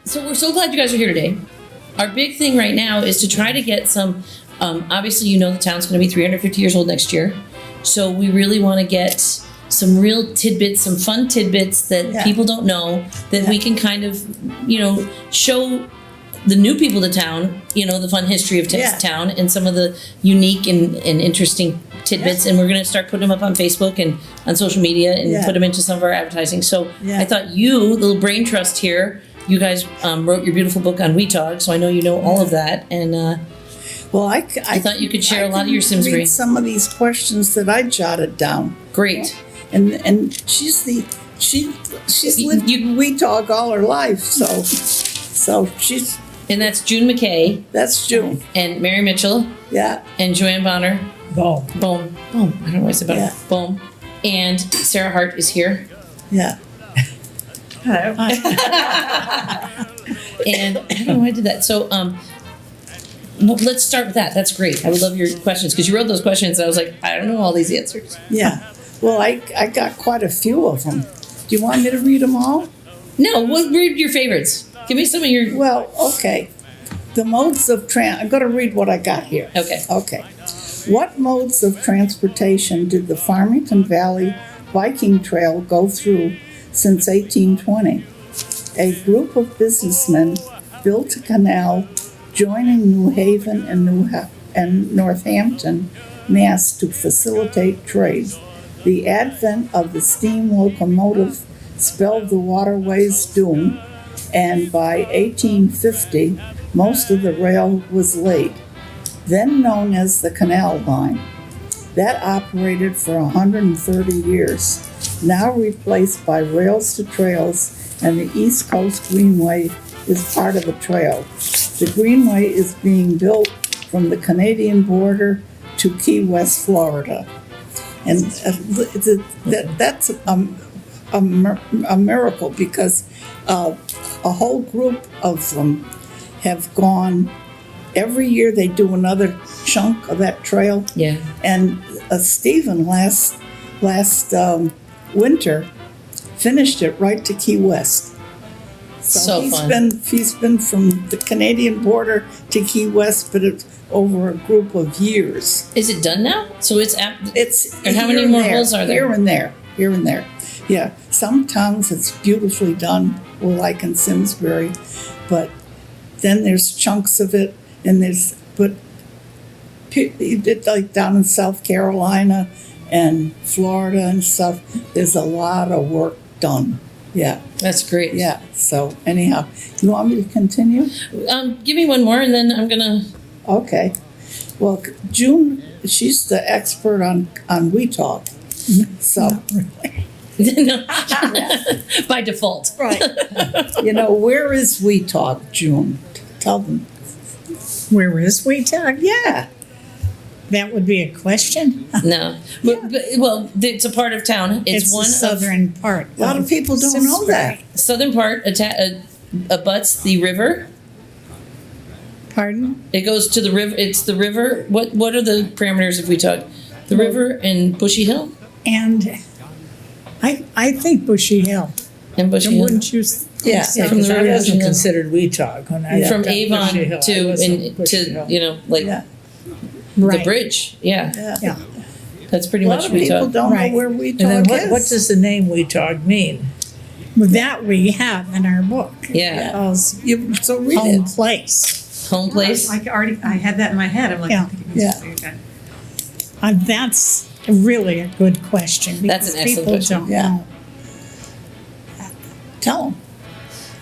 So we're so glad you guys are here today. Our big thing right now is to try to get some, obviously the town's going to be 350 years old next year. So we really want to get some real tidbits, some fun tidbits that people don't know, that we can kind of, show the new people to town, the fun history of town and some of the unique and interesting tidbits. And we're going to start putting them up on Facebook and on social media and put them into some of our advertising. So I thought you, the little brain trust here, you guys wrote your beautiful book on Weetog, so I know you know all of that. And well, I thought you could share a lot of your Simsbury. Read some of these questions that I jotted down. Great. And she's lived in Weetog all her life, so she's. And that's June Mackay. That's June. And Mary Mitchell. Yeah. And Joanne Boehm. Boehm. I don't know why I said Boehm. Yeah. Boehm. And Sarah Hart is here. Yeah. Hello. And I don't know why I did that. So let's start with that. That's great. I would love your questions because you wrote those questions and I was like, I don't know all these answers. Yeah. Well, I got quite a few of them. Do you want me to read them all? No, we'll read your favorites. Give me some of your... Well, okay. The modes of I'm going to read what I got here. Okay. Okay. What modes of transportation did the Farmington Valley Viking Trail go through since 1820? A group of businessmen built a canal joining New Haven and Northampton, Mass. To facilitate trade. The advent of the steam locomotive spelled the waterway's doom, and by 1850, most of the rail was laid, then known as the Canal Line. That operated for 130 years, now replaced by rails to trails, and the East Coast Greenway is part of the trail. The Greenway is being built from the Canadian border to Key West, Florida. And that's a miracle because a whole group of them have gone. Every year they do another chunk of that trail. Yeah. And Stephen last winter finished it right to Key West. So he's been from the Canadian border to Key West, but it's over a group of years. Is it done now? So it's and how here many and more there, holes are there? Here and there. Yeah, some towns it's beautifully done, like in Simsbury, but then there's chunks of it, and like down in South Carolina and Florida and stuff, there's a lot of work done. Yeah. That's great. Yeah. So anyhow, you want me to continue? Give me one more, and then I'm gonna. Okay. Well, June, she's the expert on Weetog. So. No. By default. Right. Where is Weetog, June? Tell them. Where is Weetog? Yeah. That would be a question. No. But, it's a part of town. It's one the southern part. A lot of people don't know that. Southern part abuts the river. Pardon? It goes to the river. It's the river. What are the parameters if we talk? The river and Bushy Hill? And I think Bushy Hill. And Bushy Hill. Wouldn't you? Yeah. Because I wasn't considered Weetog when I from Avon the bridge. Yeah. Yeah. That's pretty A much lot of people Weetog. don't Right. know where Weetog And then is. what does the name Weetog mean? That we have in our book. Yeah. So read Home it. place. Home place. I had that in my head. I'm like, Yeah. I think it was okay. That's really a good question. That's an because excellent people question. don't Yeah. know. Tell them.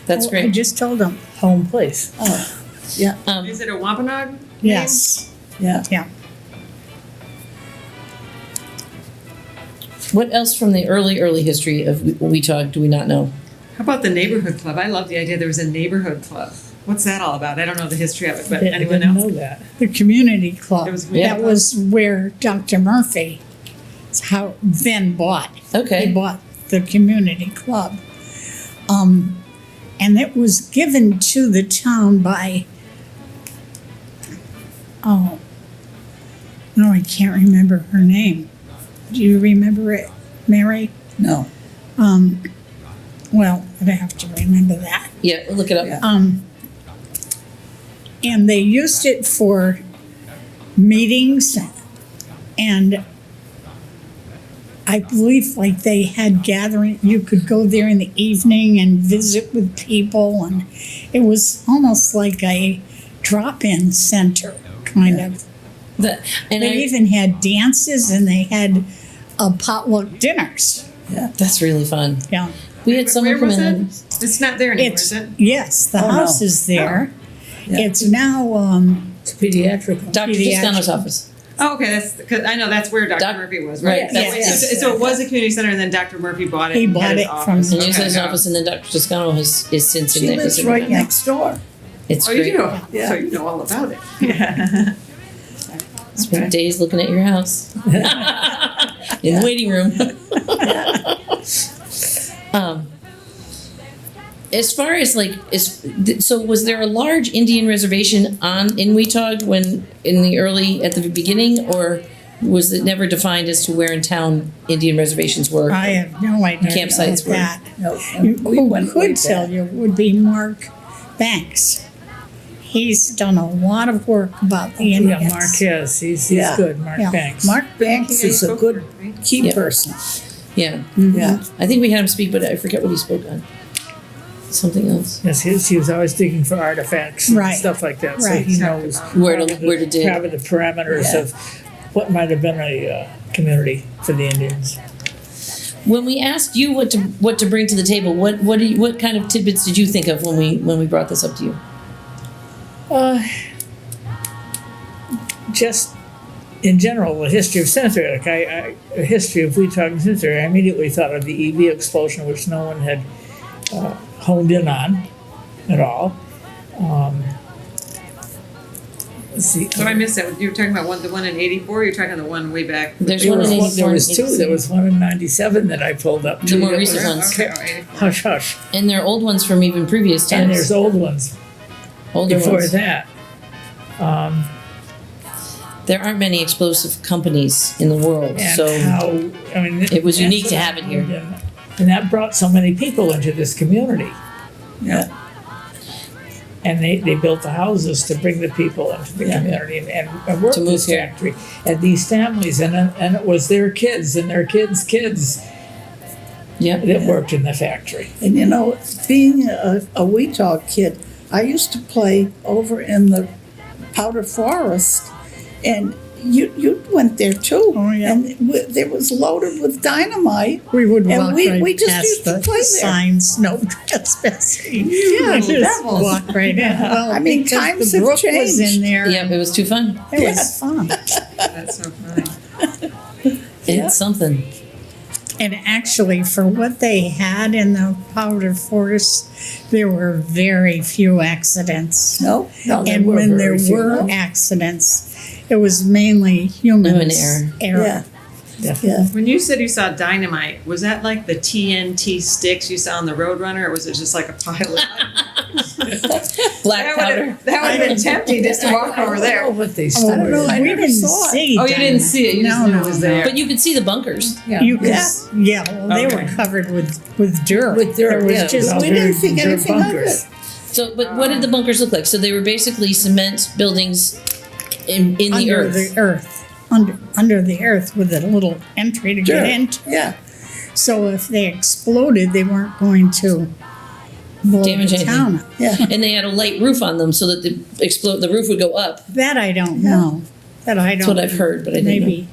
That's I great. just told them. Home place. Oh, yeah, Is it a Wampanoag? Yes. yeah. Yeah. What else from the early history of Weetog do we not know? How about the neighborhood club? I love the idea there was a neighborhood club. What's that all about? I don't know the history of it, but I anyone didn't else? know that. The community club. It was- That was where Dr. Murphy then bought. Okay. He bought the community club. And it was given to the town by, no, I can't remember her name. Do you remember it, Mary? No. well, I'd have to remember that. Yeah, look it up. Yeah. And they used it for meetings, and I believe like they had gathering, you could go there in the evening and visit with people, and it was almost like a drop-in center, kind of. And They even had dances, and they had potluck dinners. that's really fun. Yeah. We had someone Where come was in. it? It's not there anymore, is it? Yes, the Oh, house no. is there. Yeah. It's now It's pediatric. Dr. Pediatric. Toscano's office. Oh, okay, that's, cause I know that's where Dr. Doc- Murphy was, right, right? that's- So it was a community center and then Dr. Murphy bought it. He and bought had his it from- office. And you said his Okay. office, and then Dr. Toscano is since in She there. lives right next door. It's Oh, you great. do? Yeah. So you know all about it. Spent days looking at your house in the waiting room. As far as like, so was there a large Indian reservation in Weetag at the beginning, or was it never defined as to where in town Indian reservations were? I have no idea Campsites were- about that. No, Who could tell you would be Mark Banks. He's done a lot of work about the Yeah, Indians. Mark has. He's Yeah. good, Mark Yeah. Banks. Mark Banks is a good key Yeah. person. Yeah, Yeah. I think we had him speak, but I forget what he spoke on. Something else. Yes, he was always digging for artifacts and Right. stuff like that. So Right. he knows Where to dig. Probably the parameters of what might have been a community for the Indians. When we asked you what to bring to the table, what kind of tidbits did you think of when we brought this up to you? Just in general, the history of Simsbury. Like a history of Weetag and Simsbury. I immediately thought of the EV explosion, which no one had honed in on at all. Let's see. So I missed that. You were talking about the one in '84. Or you're talking the one way back. There's There one in was, 84 there was and two. 87. There was one in '97 that I pulled up. The too, more that recent was- ones. Okay, 84. Hush, hush. And there are old ones from even previous times. And there's old ones older before ones. that. There aren't many explosive companies in the world, And so how, I mean, it was that's unique to what have it here. And that brought so many people into this community. Yeah. And they built the houses to bring the people into the community and work To move this here. factory. And these families, and it was their kids and their kids' kids yeah. that worked in the factory. And you know, being a Weetag kid, I used to play over in the Powder Forest, and you went there too. Oh, yeah. And there was loaded with dynamite. We would And walk we right just past used to the play there. signs, no trespassing. Yeah, We just walk right in. Well, I mean, because times the have brook was changed. in there. Yeah, it was too fun. It was fun. That's so funny. It's something. And actually, for what they had in the powder forest, there were very few accidents. No, there And were when there very few, were no. accidents, it was mainly human Human Yeah, Yeah. yeah. When you said you saw dynamite, was that like the TNT sticks you saw on the Roadrunner, or was it just like a pile of? Black powder. That would have been tempting just to walk over I don't know there. what they Oh, started. I we never didn't saw it. see Oh, you didn't see it. You just No, knew no, it was no. there. But you could see the bunkers. Yeah. You could, Yeah. well, they were Okay. covered with dirt. With dirt, There was yeah, just all we didn't very think dirt anything of bunkers. it. So, but what did the bunkers look like? So they were basically cement buildings in the under earth. the earth, under the earth with a little entry to Sure. get into. Yeah, So if they exploded, they weren't going to blow Damage the anything. town up. yeah. And they had a light roof on them so that the roof would go up. That I don't know. That I don't. That's what I've heard, but I didn't know. Maybe.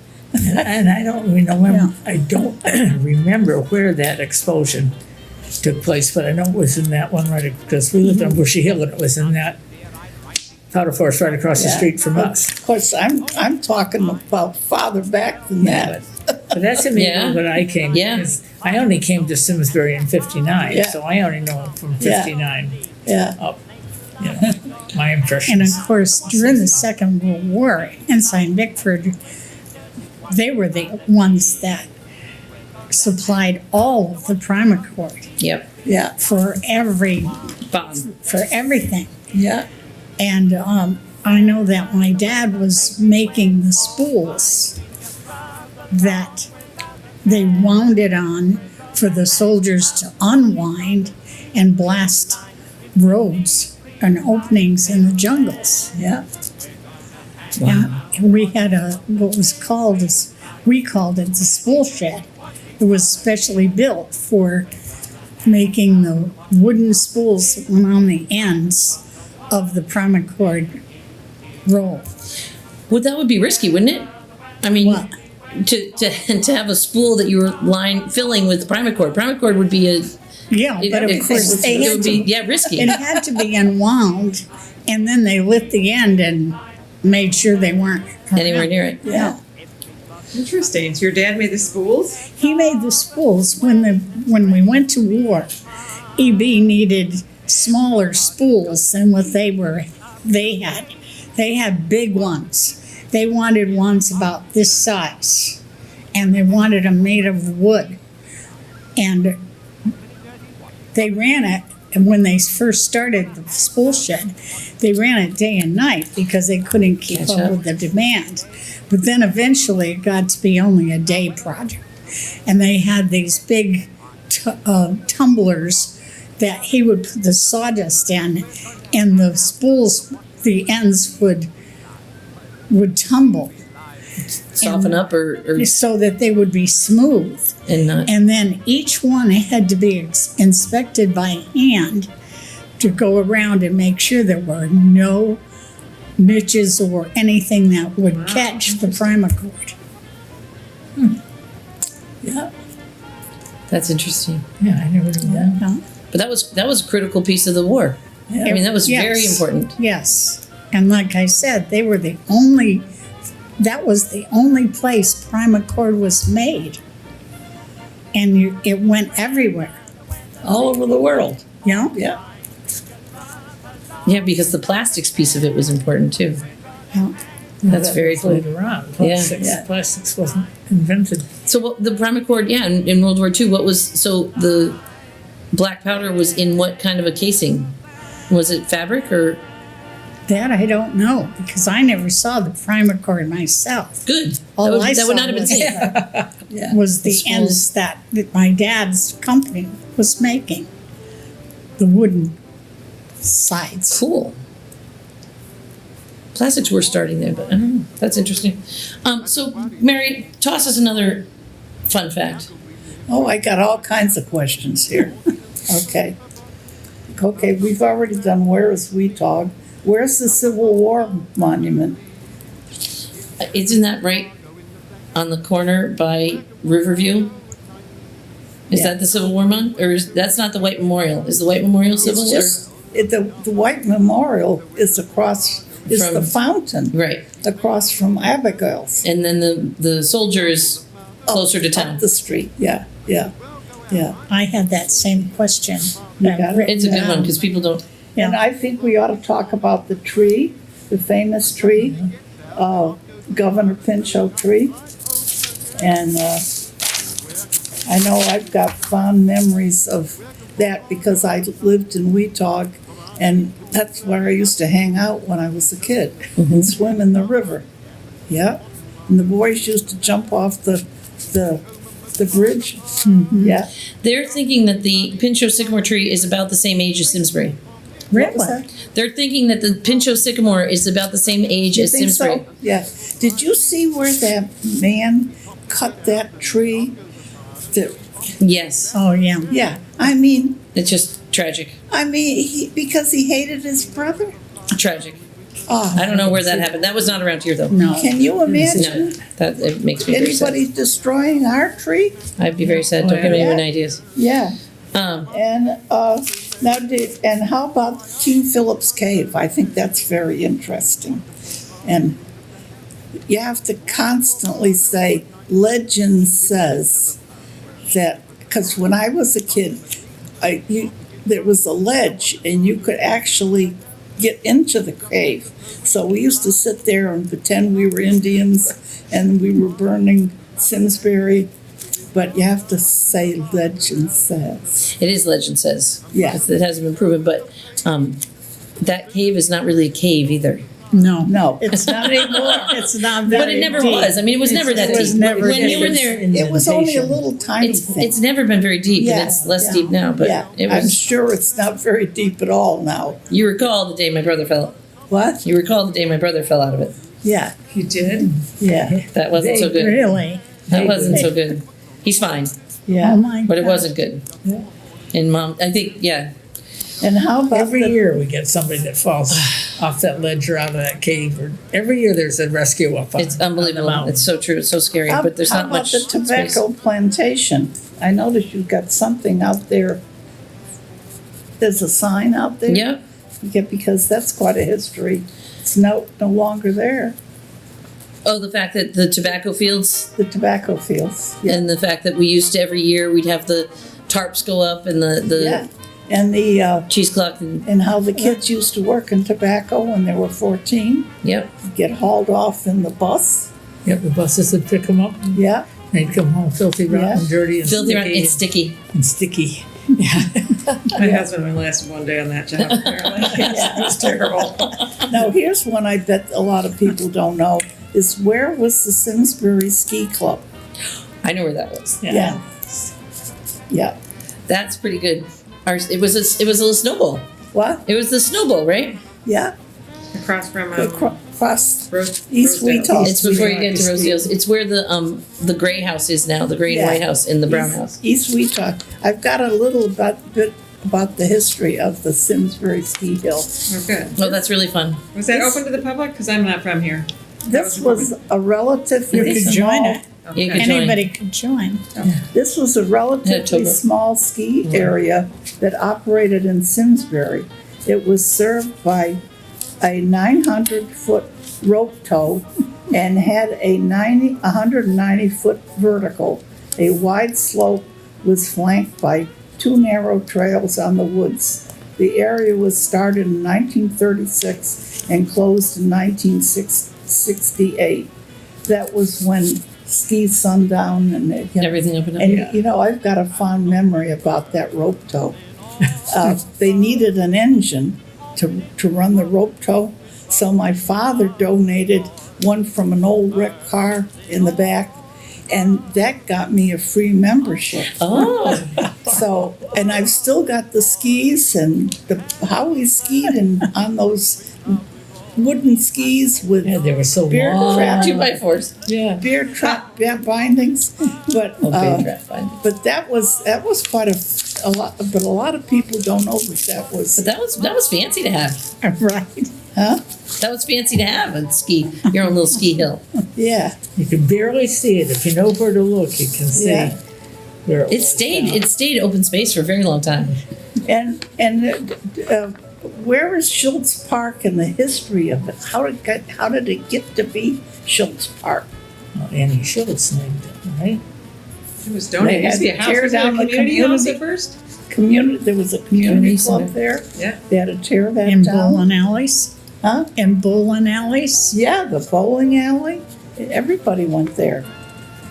And I don't remember. Yeah. I don't remember where that explosion took place, but I know it was in that one right because we lived on Bushy Hill, and it was in that powder forest right across the Yeah. street from us. Of course, I'm talking about farther back than that. But that's immediately Yeah. when I came. Yeah. because I only came to Simsbury in '59, Yeah. so I only know from Yeah. '59 Yeah, up. You know, my And impressions. of course, during the Second World War, Ensign Bickford, they were the ones that supplied all of the primer cord Yep. yeah, for Bomb. everything. yeah. And I know that my dad was making the spools that they wound it on for the soldiers to unwind and blast roads and openings in the jungles. Yeah. And we had what was called, we called it the spool shed. It was specially built for making the wooden spools that went on the ends of the primer cord roll. Well, that would be risky, wouldn't it? I mean, What? to have a spool that you were filling with primacord. Primacord would be Yeah, but of course they it had would to, be risky. it had to be unwound, and then they lit the end and made sure they weren't Anywhere around. near it. Yeah. Interesting. So your dad made the spools? He made the spools when we went to war. EB needed smaller spools than what they had. They had big ones. They wanted ones about this size, and they wanted them made of wood. And they ran it, and when they first started the spool shed, they ran it day and night because they couldn't keep Catch up up. with the demand. But then eventually it got to be only a day project. And they had these big tumblers that he would put the sawdust in, and the spools, the ends would tumble Soften up or so that they would be smooth. and not. And then each one had to be inspected by hand to go around and make sure there were no niches or anything that would catch the primer cord. Yeah. That's interesting. Yeah, I never knew that. Yeah. But that was a critical piece of the war. I mean, that was very Yes. important. Yes. And like I said, that was the only place primer cord was made. And it went everywhere, All over the world. you know? Yeah. Yeah, because the plastics piece of it was important too. Yeah. That's That very was cool. later on. Plastics, Yeah. plastics wasn't invented. So what, the primacord, yeah, in World War II, so the black powder was in what kind of a casing? Was it fabric or That I don't know, because I never saw the primer cord myself. good? All I That would saw not have been was- safe. Yeah. Was the spools. ends that my dad's company was making. The wooden sides. Cool. Plastics were starting there, but I don't know. That's interesting. So Mary, toss us another fun fact. Oh, I got all kinds of questions here. Okay. Okay, we've already done Where is Weetog? Where's the Civil War monument? Isn't that right on the corner by Riverview? Is Yeah. that the Civil War or that's not the White Memorial? Is the White Memorial Civil It's War? just, the White Memorial is across, is the From- fountain Right, across from Abigail's. and then the soldier is closer to town. Up the street, yeah, yeah, yeah. I had that same question. You got it? It's a good one because people don't. And I think we ought to talk about the tree, the famous tree, Governor Pinchot tree. And I know I've got fond memories of that because I lived in Weetog, and that's where I used to hang out when I was a kid and swim in the river. Yeah, and the boys used to jump off the bridge. Yeah. They're thinking that the Pinchot sycamore tree is about the same age as Simsbury. What was Really? that? They're thinking that the Pinchot sycamore is about the same age You as think Simsbury. so? Yeah. Did you see where that man cut that tree? Yes, Oh, yeah. Yeah. I mean, it's just tragic. because he hated his brother. Tragic. Oh, I don't know where that happened. That was not around here though. No. can you No, imagine that it makes me very sad. anybody destroying our tree? I'd be very sad. Don't give me any ideas. Yeah. Um, And and how about King Philip's Cave? I think that's very interesting. And you have to constantly say, legend says that, because when I was a kid, there was a ledge and you could actually get into the cave. So we used to sit there and pretend we were Indians and we were burning Simsbury. But you have to say legend says. it is legend says. Yeah. Because it hasn't been proven, but that cave is not really a cave either. No. No. It's not anymore. It's not very But it never deep. was. I mean, it was never that It was deep. never When you were deep. there, It was only a little tiny it's thing. it's never been very deep, Yeah, and it's less yeah. deep now. But Yeah, it I'm was. sure it's not very deep at all now. You recall the day my brother fell. What? You recall the day my brother fell out of it. Yeah, You did? yeah, That wasn't so good. Really? That wasn't so good. He's fine, Oh, yeah. my but it God. wasn't good. And mom, I think, yeah, And how about Every the, year we get somebody that falls off that ledge or out of that cave. Or every year there's a rescue up on it's on the unbelievable. mountain. It's so true. It's so scary. how, But there's how not about much the space. tobacco plantation? I noticed you've got something out there. There's a sign out there? Yeah. Yeah, because that's quite a history. It's no longer there, Oh, the fact that the tobacco fields the tobacco fields. Yeah, and the fact that we used to every year we'd have the tarps go up and the yeah. And the, cheesecloth and and how the kids used to work in tobacco when they were 14, yep. get hauled off in the bus. Yep, the buses would pick them up. Yeah, They'd come home filthy, rotten, Yeah. dirty, and Filthy, sticky. it's sticky. and sticky. My husband only lasted one day on that job, apparently. It was terrible. now here's one I bet a lot of people don't know, is where was the Simsbury Ski Club? I know where that was. Yeah. Yeah. That's pretty good. It was a snowball. What? It was the snowball, right? Yeah. Across from Across Rose, East Rosedale. Weetah. It's before you get to Rosedale's. It's where the gray house is now, the gray and Yeah. white house and the brown house. East Weetah. I've got a little bit about the history of the Simsbury Ski Hill. Oh, good. Oh, that's really fun. Was that open to the public? Because I'm not from here. This was a relatively You could small. join it. You Okay. could join. Anybody could join. This was a relatively Togo. small ski area that operated in Simsbury. It was served by a 900-foot rope tow and had a 190-foot vertical. A wide slope was flanked by two narrow trails on the woods. The area was started in 1936 and closed in 1968. That was when ski sundown and Everything up and up. and you know, I've got a fond memory about that rope tow. They needed an engine to run the rope tow, so my father donated one from an old wrecked car in the back, and that got me a free membership. Oh, So, and I've still got the skis and how we skied and on those wooden skis with Yeah, they were so beer long. trap, 2x4s. Yeah. beer trap bindings, but Oh, big trap fine. But that was quite a lot. But a lot of people don't know that But was, that was fancy to have. Right. huh? That was fancy to have a ski, your own little ski hill. Yeah, You can barely see it. If you know where to look, you can see Yeah. where It stayed open space for a very long time. and where is Schultz Park and the history of it? How did it get to be Schultz Park? Well, Annie Schultz named it, right? It was donated. It used to be a They house. had to tear Was it a down the community house community. at first? There was a community Community club center. there. Yeah. They had to tear that And down. bowling alleys. Huh? And bowling alleys. Yeah, the bowling alley. Everybody went there.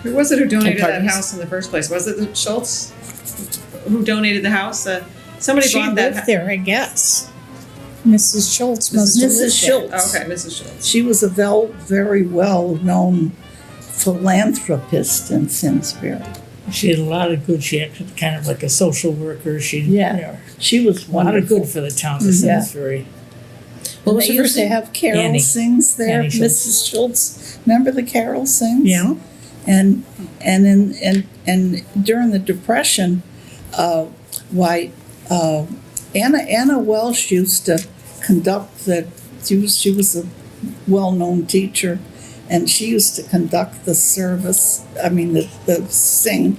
Who was it who donated that parties. house in the first place? Was it the Schultz who donated the house? Somebody She bought that. lived there, I guess. Mrs. Schultz must have Mrs. lived Schultz. Oh, okay, Mrs. Schultz. She was a very well-known philanthropist in Simsbury. She had a lot of good. She acted kind of like a social worker. She Yeah. you know, She was a lot of wonderful. good for the town of Yeah. Simsbury. What was They your used first to name? have Carol Annie. Sings there, Annie Schultz. Mrs. Schultz. Remember the Carol Sings? Yeah. And during the Depression, Anna Welsh used to conduct she was a well-known teacher, and she used to conduct the service, the sing.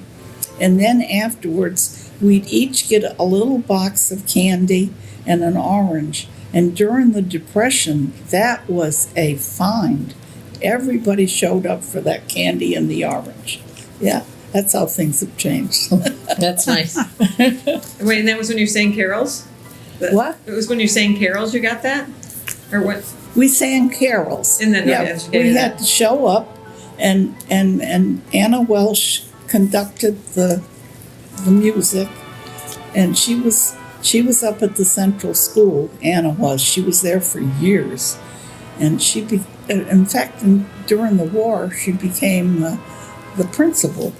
And then afterwards, we'd each get a little box of candy and an orange. And during the Depression, that was a find. Everybody showed up for that candy and the orange. Yeah, that's how things have changed. That's nice. Wait, and that was when you sang carols? What? It was when you sang carols you got that? Or what? We sang carols. And then yeah, yes, you we gave had that. to show up, and Anna Welsh conducted the music, and she was up at the Central School. Anna was. She was there for years, And in fact, during the war, she became the principal.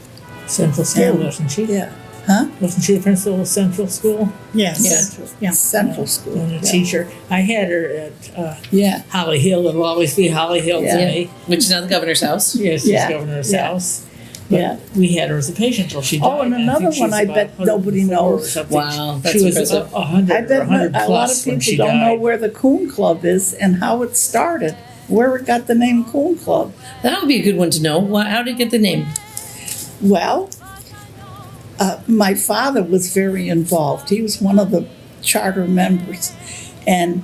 Central School, wasn't she? Yeah. Huh? Wasn't she the principal of Central School? Yes. Yeah. Central School. And a yeah. teacher. I had her at Yeah. Holly Hill. It'll always be Holly Hill Yeah. to me. Which is now the governor's house. Yes, she's Yeah. governor's Yeah. house. But Yeah. we had her as a patient till she died. Oh, and I think another she one was I about bet nobody 104 or knows. something. Wow, that's she was impressive. 100 I or bet 100 a lot plus of when she people don't know died. where the Coon Club is and how it started, where it got the name Coon Club. That would be a good one to know. How did it get the name? Well, my father was very involved. He was one of the charter members. And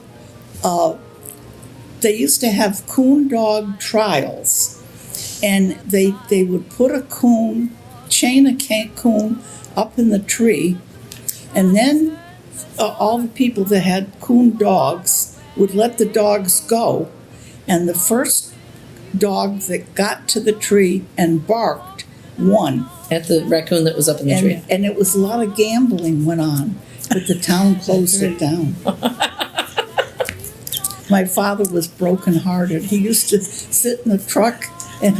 they used to have coon dog trials. And they would put a coon, chain a coon up in the tree. And then all the people that had coon dogs would let the dogs go. And the first dog that got to the tree and barked won. At the raccoon that was up in the tree. And it was a lot of gambling went on, but the town closed it down. My father was brokenhearted. He used to sit in the truck and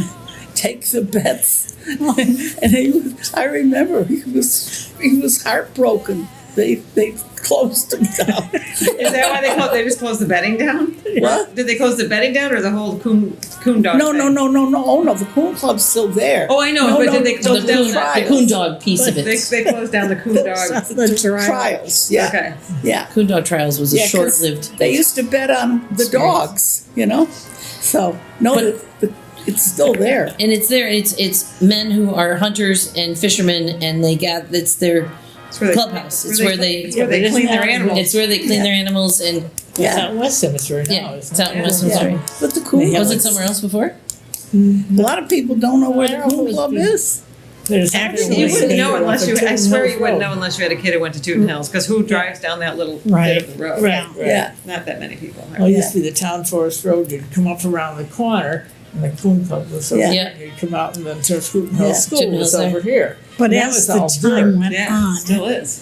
take the bets. And I remember he was heartbroken. They closed him down. Is that why they just closed the betting down? What? Did they close the betting down or the whole coon dog No, thing? no. Oh no, the Coon Club's still there. Oh, I know, but did they close The down coon, that? the coon dog piece of They it. closed down the coon dog. The trials, yeah, Okay. yeah. Coon dog trials was a Yeah, 'cause short-lived. They used to bet on the dogs, you know. So no, it's still there. And it's there. It's men who are hunters and fishermen, and it's their It's where they- clubhouse. It's where they clean their animals. It's where they clean their animals, and It's Yeah, out in West Simsbury now. yeah, isn't it's out in it? West yeah. Missouri. But the Coon Yeah. Was Club, it somewhere else before? a lot of people don't know where the Well, Coon Club is. There's Actually, You Wait, wouldn't they know go unless up you. to I swear Hills you wouldn't Road. know unless you had a kid who went to Tooten Hills. Because who drives down that little Right. bit of the road? Right, right. Yeah, Not that many people. Well, it used to be the Town Forest Road. You'd come up around the corner, and the Coon Club was over Yeah. there. and You'd come out, and then Tooten Hill Yeah. School Tooten was Hill's there. over here. But And that as was the all time dirt. went Yeah, on, still is.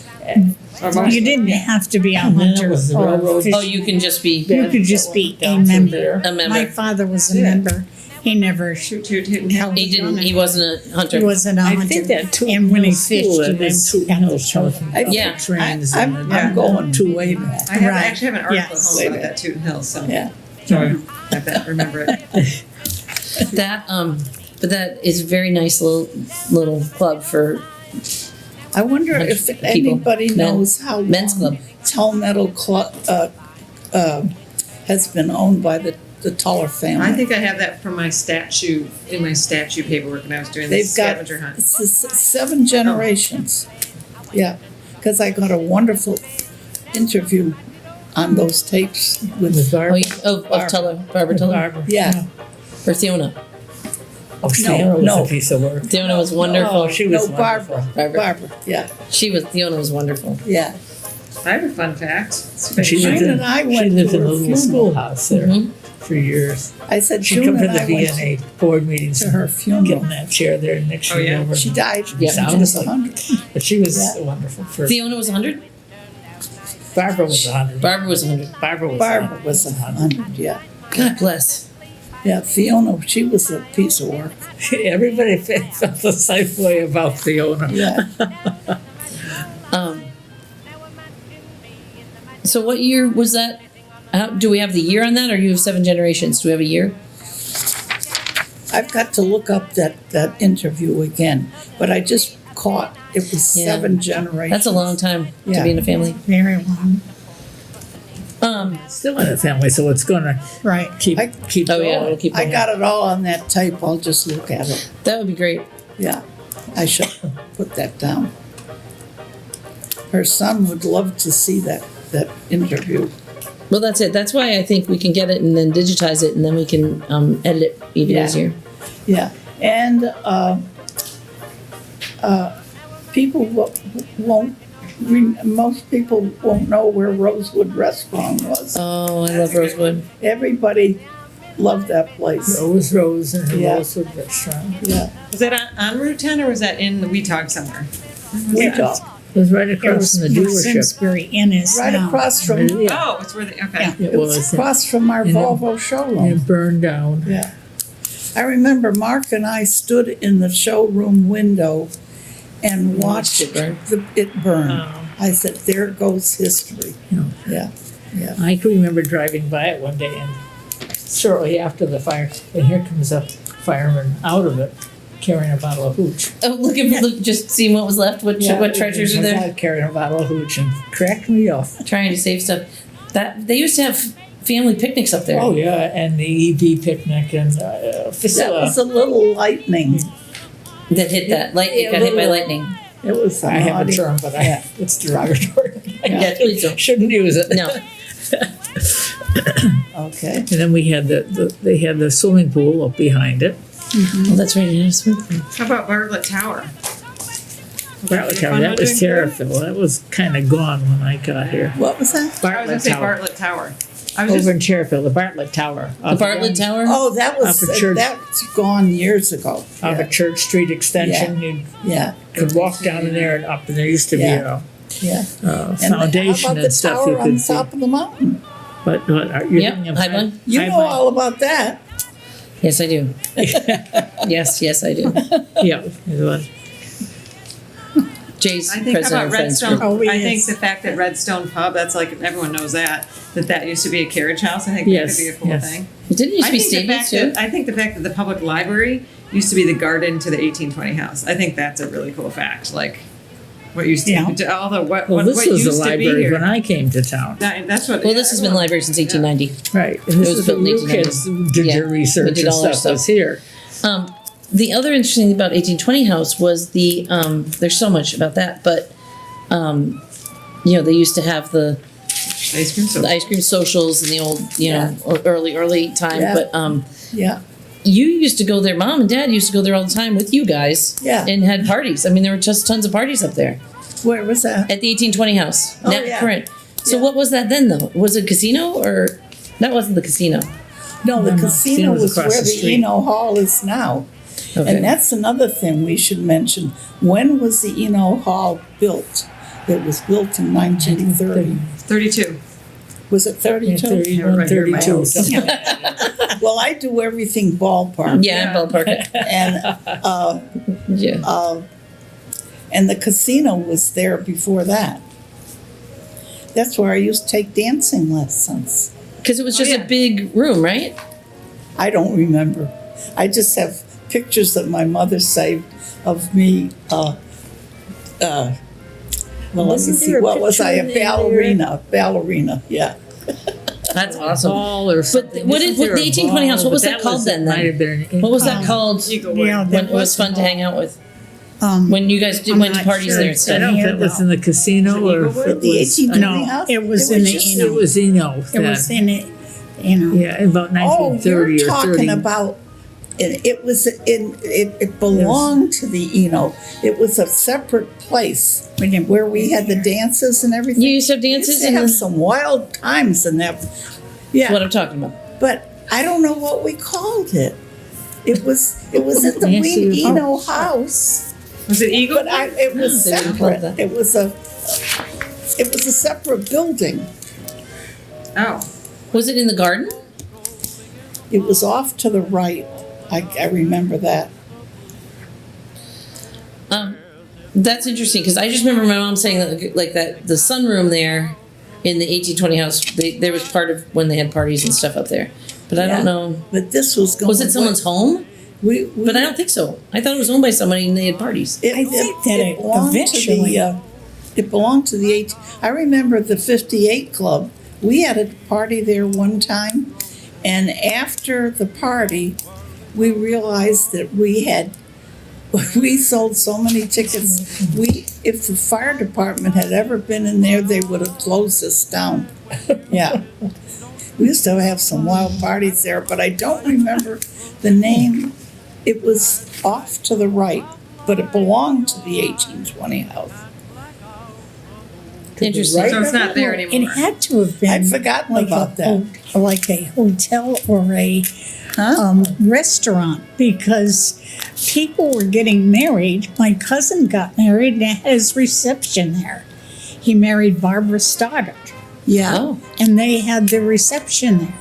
you didn't have to be a And then it hunter was the or railroad. fish. Oh, you can just be You could just be a Down through member. there. a member. My father was a Yeah. member. He never Tooten held He a didn't. gun. He wasn't a hunter. He wasn't a I hunter. think that Tooten And when he Hill fished, School, he and then was Tooten got Hill the children. telephone Yeah. trains. I'm and going two way back. I have, Right. actually have an article Yes. at home about that Tooten Hills. So Yeah, I bet remember it. That but that is a very nice little club for I wonder if People. anybody Men. knows how Men's long club. Palmetto Club has been owned by the Tuller family. I think I have that from my statue in my statue paperwork when I was doing the They've got scavenger hunt. it's 7 generations. Yeah, because I got a wonderful interview on those tapes With with. Barbara. of Tuller, Barbara Tuller, Barbara. Yeah, or Theona. Oh, Sierra was no. a piece of work. Theona was wonderful. Oh, she was no, wonderful. Barbara. Barbara. Yeah, Theona was wonderful. yeah. I have a fun fact. She June lived in, and I she went lived to in a her little funeral. schoolhouse there Mhm. for years. I said She'd June come to and the I went VNA board meetings to her and get funeral. in that chair there next to Oh, yeah? over. She died. Yeah. She Sounds was like- 100. But she was Yeah. wonderful. For Theona was 100. Barbara was 100. Barbara was 100. Barbara was Barbara 100. was 100. Yeah, God bless. yeah. Fiona, she was a piece of work. Everybody felt the same way about Fiona. Yeah. So what year was that? Do we have the year on that, or you have 7 generations? Do we have a year? I've got to look up that interview again, but I just caught it was Yeah. 7 generations. That's a long time to Yeah. be in a family. Very long. Still in the family, so it's gonna Right. keep I- keep Oh going. yeah, it'll keep I going. got it all on that tape. I'll just look at it. That would be great. Yeah, I should put that down. Her son would love to see that interview. Well, that's it. That's why I think we can get it and then digitize it, and then we can edit it even Yeah. easier. Yeah, and people won't. Most people won't know where Rosewood Restaurant was. Oh, I love Rosewood. Everybody loved that place. Rose and her Yeah. Rosewood restaurant. Yeah, Was that on Route 10 or was that in the Weetog somewhere? we talk. It was right It across was from the where dealership. Simsbury Inn is Right now. across from, Yeah, Oh, it's where the, okay. it it was was. across from our And it- Volvo showroom. It burned down. Yeah. I remember Mark and I stood in the showroom window and watched it burn? it burn. Oh. I said, there goes history. Yeah. Yeah. I can remember driving by it one day and shortly after the fire, and here comes a fireman out of it carrying a bottle of hooch. Oh, just seeing what was left, what treasures are My there. dad carrying a bottle of hooch and cracked me off. Trying to save stuff. That they used to have family picnics up there. Oh, yeah, and the EV picnic and That was a little lightning. That hit that light. Yeah, It got hit by little- lightning. It was I have a naughty. term, but Yeah. it's derogatory. Yeah, please don't. Shouldn't use it. No. Okay. And then we had they had the swimming pool up behind it. Oh, that's right. It is. How about Bartlett Tower? Bartlett your Tower, fun that one was doing good? Terrifil. That was kind of gone when I got here. What was that? I was Bartlett gonna say Tower. Bartlett Tower. I was Over just, in Terrifil, the Bartlett Tower. The Bartlett Tower. Oh, that was, Up at church. that's gone years ago. Off Yeah. a Church Street extension. You Yeah, could walk down in there and up, and there used to be Yeah. yeah. a And foundation how about the and stuff you tower on could see. top of the mountain? But are you Yep, thinking of high one. You High know one? all about that. Yes, I do. yes, I do. Yeah, it was. Jay's I think how president about of Friends Redstone, Group. Oh, I think yes. the fact that Redstone Pub, that's like, everyone knows that used to be a carriage house, I think that Yes, could be a cool yes. thing. Didn't it used I to be think the Staples fact too? that, I think the fact that the public library used to be the garden to the 1820 house, I think that's a really cool fact, like, what used to, Yeah. all the, what Well, this what was used the to be library here. when I came to town. That's what. Well, yeah, this has been everyone- library since 1890. Right, and this was is built when in you kids did Yeah, your we research did and all our stuff was stuff. here. The other interesting thing about 1820 House was the there's so much about that, but they used to have the Ice cream soda. ice cream socials in the old early time. Yeah. But Yeah, you used to go there. Mom and Dad used to go there all the time with you guys. Yeah. and had parties. I mean, there were just tons of parties up there where was that? at the 1820 House. Oh, Now yeah. current. So Yeah. what was that then though? Was it a casino or that wasn't the casino? No, the No, casino casino's was across where the the street. Eno Hall is now. Okay. And that's another thing we should mention. When was the Eno Hall built? It was built in 1930. 32. Was it 32? 31, right here, 32. my- something like that. Well, I do everything ballpark. yeah, ballpark. And Yeah. and the casino was there before that. That's where I used to take dancing lessons. Because it was just yeah. a big room, right? I don't remember. I just have pictures that my mother saved of me. Well, let me Wasn't see. there a What was I? picture A in there? ballerina. Yeah. That's awesome. Ball or something. what Isn't is- what- there the a 1820 house, ball? what was But that called then? Might have been an What was that called Eagle Yeah, Wood. when that it was fun to hang out with? When you guys I'm went to not parties sure. there and I stuff? don't know if that was in the casino or if it The was. 1820 No, house. it was in the just- Eno. It was Eno It then. was in it, Yeah, in about Oh, 1930 you're or 30. talking about. It was in. It belonged to the Eno. It was a separate place We didn't- where we had the dances and everything. You used to have We dances used to in have the, some wild times in that. Yeah, what I'm talking about. but I don't know what we called it. It was in the Nancy, Ween Eno house, Was it Eagle but Wood? it was They didn't call it separate. that. It was a separate building. Oh. Was it in the garden? It was off to the right. I remember that. That's interesting because I just remember my mom saying that, like that the sunroom there in the 1820 house. There was part of when they had parties and stuff up there, but I Yeah. don't know. But this was going. Was it someone's home? We But I don't think so. I thought it was owned by somebody and they had parties. I think that it belonged eventually- to the. It belonged to the 8. I remember the 58 Club. We had a party there one time, and after the party, we realized that we sold so many tickets. If the fire department had ever been in there, they would have closed us down. Yeah. We used to have some wild parties there, but I don't remember the name. It was off to the right, but it belonged to the 1820 house. Interesting. right? So it's not there It anymore. had to have been. I'd forgotten like about that. Like a hotel or a restaurant because people were getting married. My cousin got married and had his reception there. He married Barbara Stoddard, Yeah. Oh, and they had the reception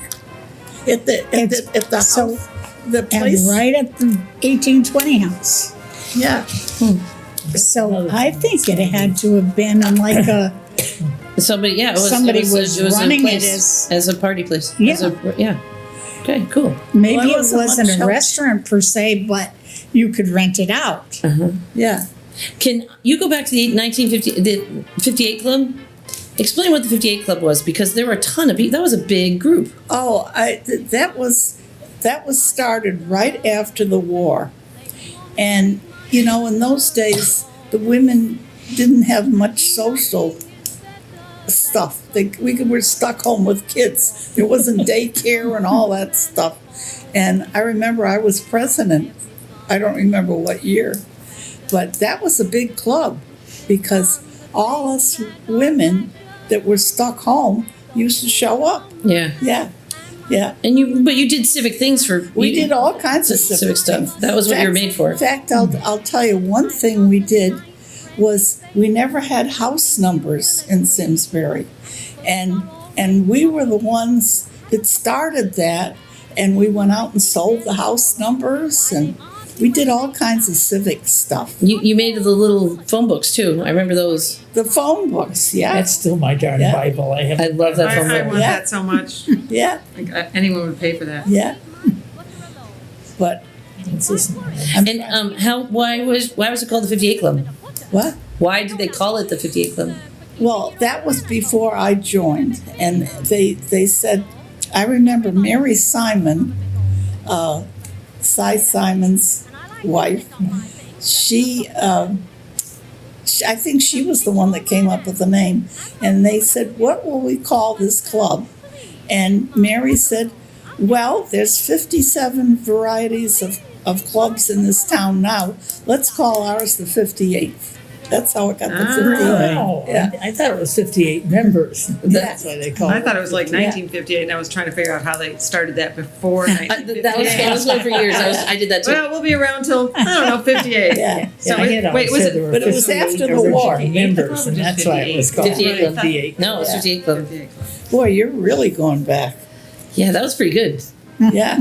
there. At the So- house, the And place. right at the 1820 house. Yeah. So I think it had to have been like a, somebody, yeah, Somebody it was a running it place, as a party place. Yeah. Yeah. Okay, cool. maybe Well, it it wasn't wasn't much a help. restaurant per se, but you could rent it out. Yeah. Can you go back to the 1950, the 58 Club? Explain what the 58 Club was, because there were a ton of people. That was a big group. Oh, that was started right after the war, and you know, in those days, the women didn't have much social stuff. We were stuck home with kids. There wasn't daycare and all that stuff. And I remember I was president. I don't remember what year, but that was a big club because all us women that were stuck home used to show up. Yeah. Yeah, yeah. And but you did civic things for. We did all kinds of civic stuff. things. That was what you were made for. In fact, I'll tell you one thing we did was we never had house numbers in Simsbury, and we were the ones that started that, and we went out and sold the house numbers, and we did all kinds of civic stuff. You made the little phone books too. I remember those. The phone books, yeah, That's still my darn Yeah. Bible. I I love that phone I book. want Yeah. that so much. yeah, Like, anyone would pay for that. yeah. But It's just- And why was it called the 58 Club? what? Why did they call it the 58 Club? Well, that was before I joined, and they said, I remember Mary Simon, Cy Simon's wife. I think she was the one that came up with the name, and they said, "What will we call this club?" And Mary said, "Well, there's 57 varieties of clubs in this town now. Let's call ours the 58th." That's how it got the 58th. Wow. Yeah. I thought it was 58 members. That's why they call it. I thought it was like 1958, and I was trying to figure out how they started that before 1958. That was going for years. I did that too. Well, we'll be around till, I don't know, 58. Yeah. So I had wait, always was said it? there were But it was 58 after the original war. members, and that's why it was called 58 Club. 58. No, it was Yeah. 58 Club. 58. Boy, you're really going back. Yeah, that was pretty good. Yeah.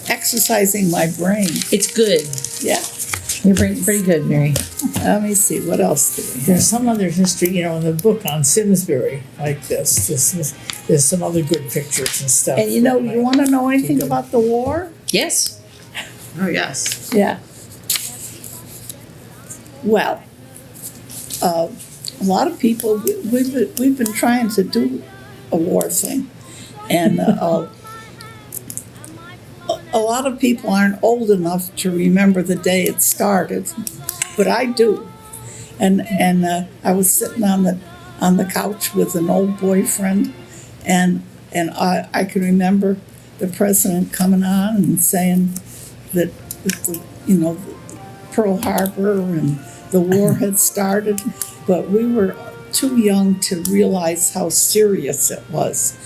Exercising my brain. It's good. Yeah. You're pretty good, Mary. Let me see. What else do we have? There's some other history, in the book on Simsbury like this. There's some other good pictures and stuff. And you want to know anything about the war? Yes. Oh, yes. Yeah. Well, a lot of people, we've been trying to do a war thing. And a lot of people aren't old enough to remember the day it started, but I do. And I was sitting on the couch with an old boyfriend, and I can remember the president coming on and saying that Pearl Harbor and the war had started, but we were too young to realize how serious it was.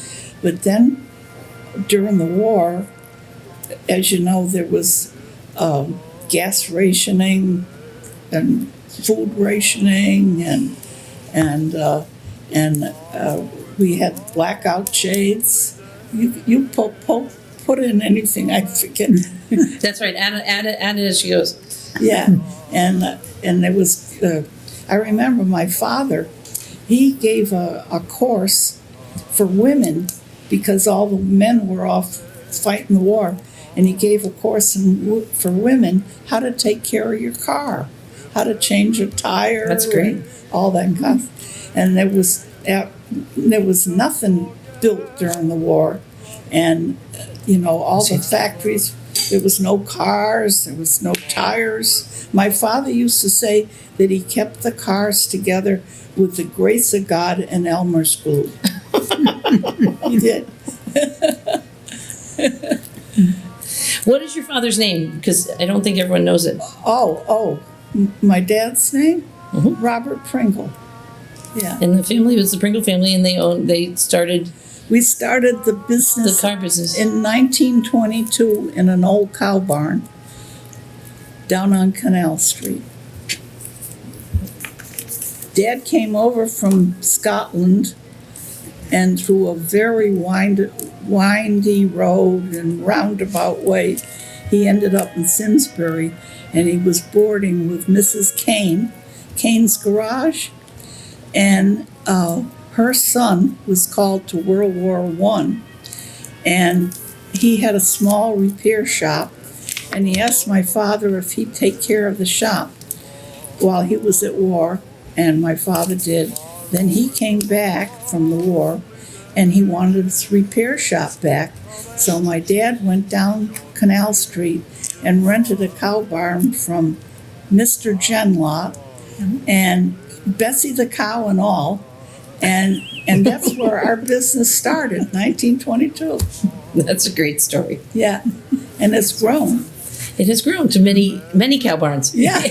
But then during the war, as you know, there was gas rationing and food rationing, and we had blackout shades. You put in anything, I forget. That's right. Add it as she goes. Yeah, and there was. I remember my father. He gave a course for women because all the men were off fighting the war. And he gave a course for women how to take care of your car, how to change a tire. That's great. And all that stuff. And there was nothing built during the war, and all the factories. There was no cars. There was no tires. My father used to say that he kept the cars together with the grace of God and Elmer's glue. He did. What is your father's name? Because I don't think everyone knows it. My dad's name? Mhm. Robert Pringle. Yeah. And the family was the Pringle family, and they started We started the The business car business. in 1922 in an old cow barn down on Canal Street. Dad came over from Scotland, and through a very windy road and roundabout way, he ended up in Simsbury, and he was boarding with Mrs. Kane's Garage, and her son was called to World War I, and he had a small repair shop, and he asked my father if he'd take care of the shop while he was at war, and my father did. Then he came back from the war, and he wanted his repair shop back. So my dad went down Canal Street and rented a cow barn from Mr. Genlot and Bessie the cow and all. And that's where our business started, 1922. That's a great story. Yeah, and it's grown. It has grown to many cow barns. Yeah.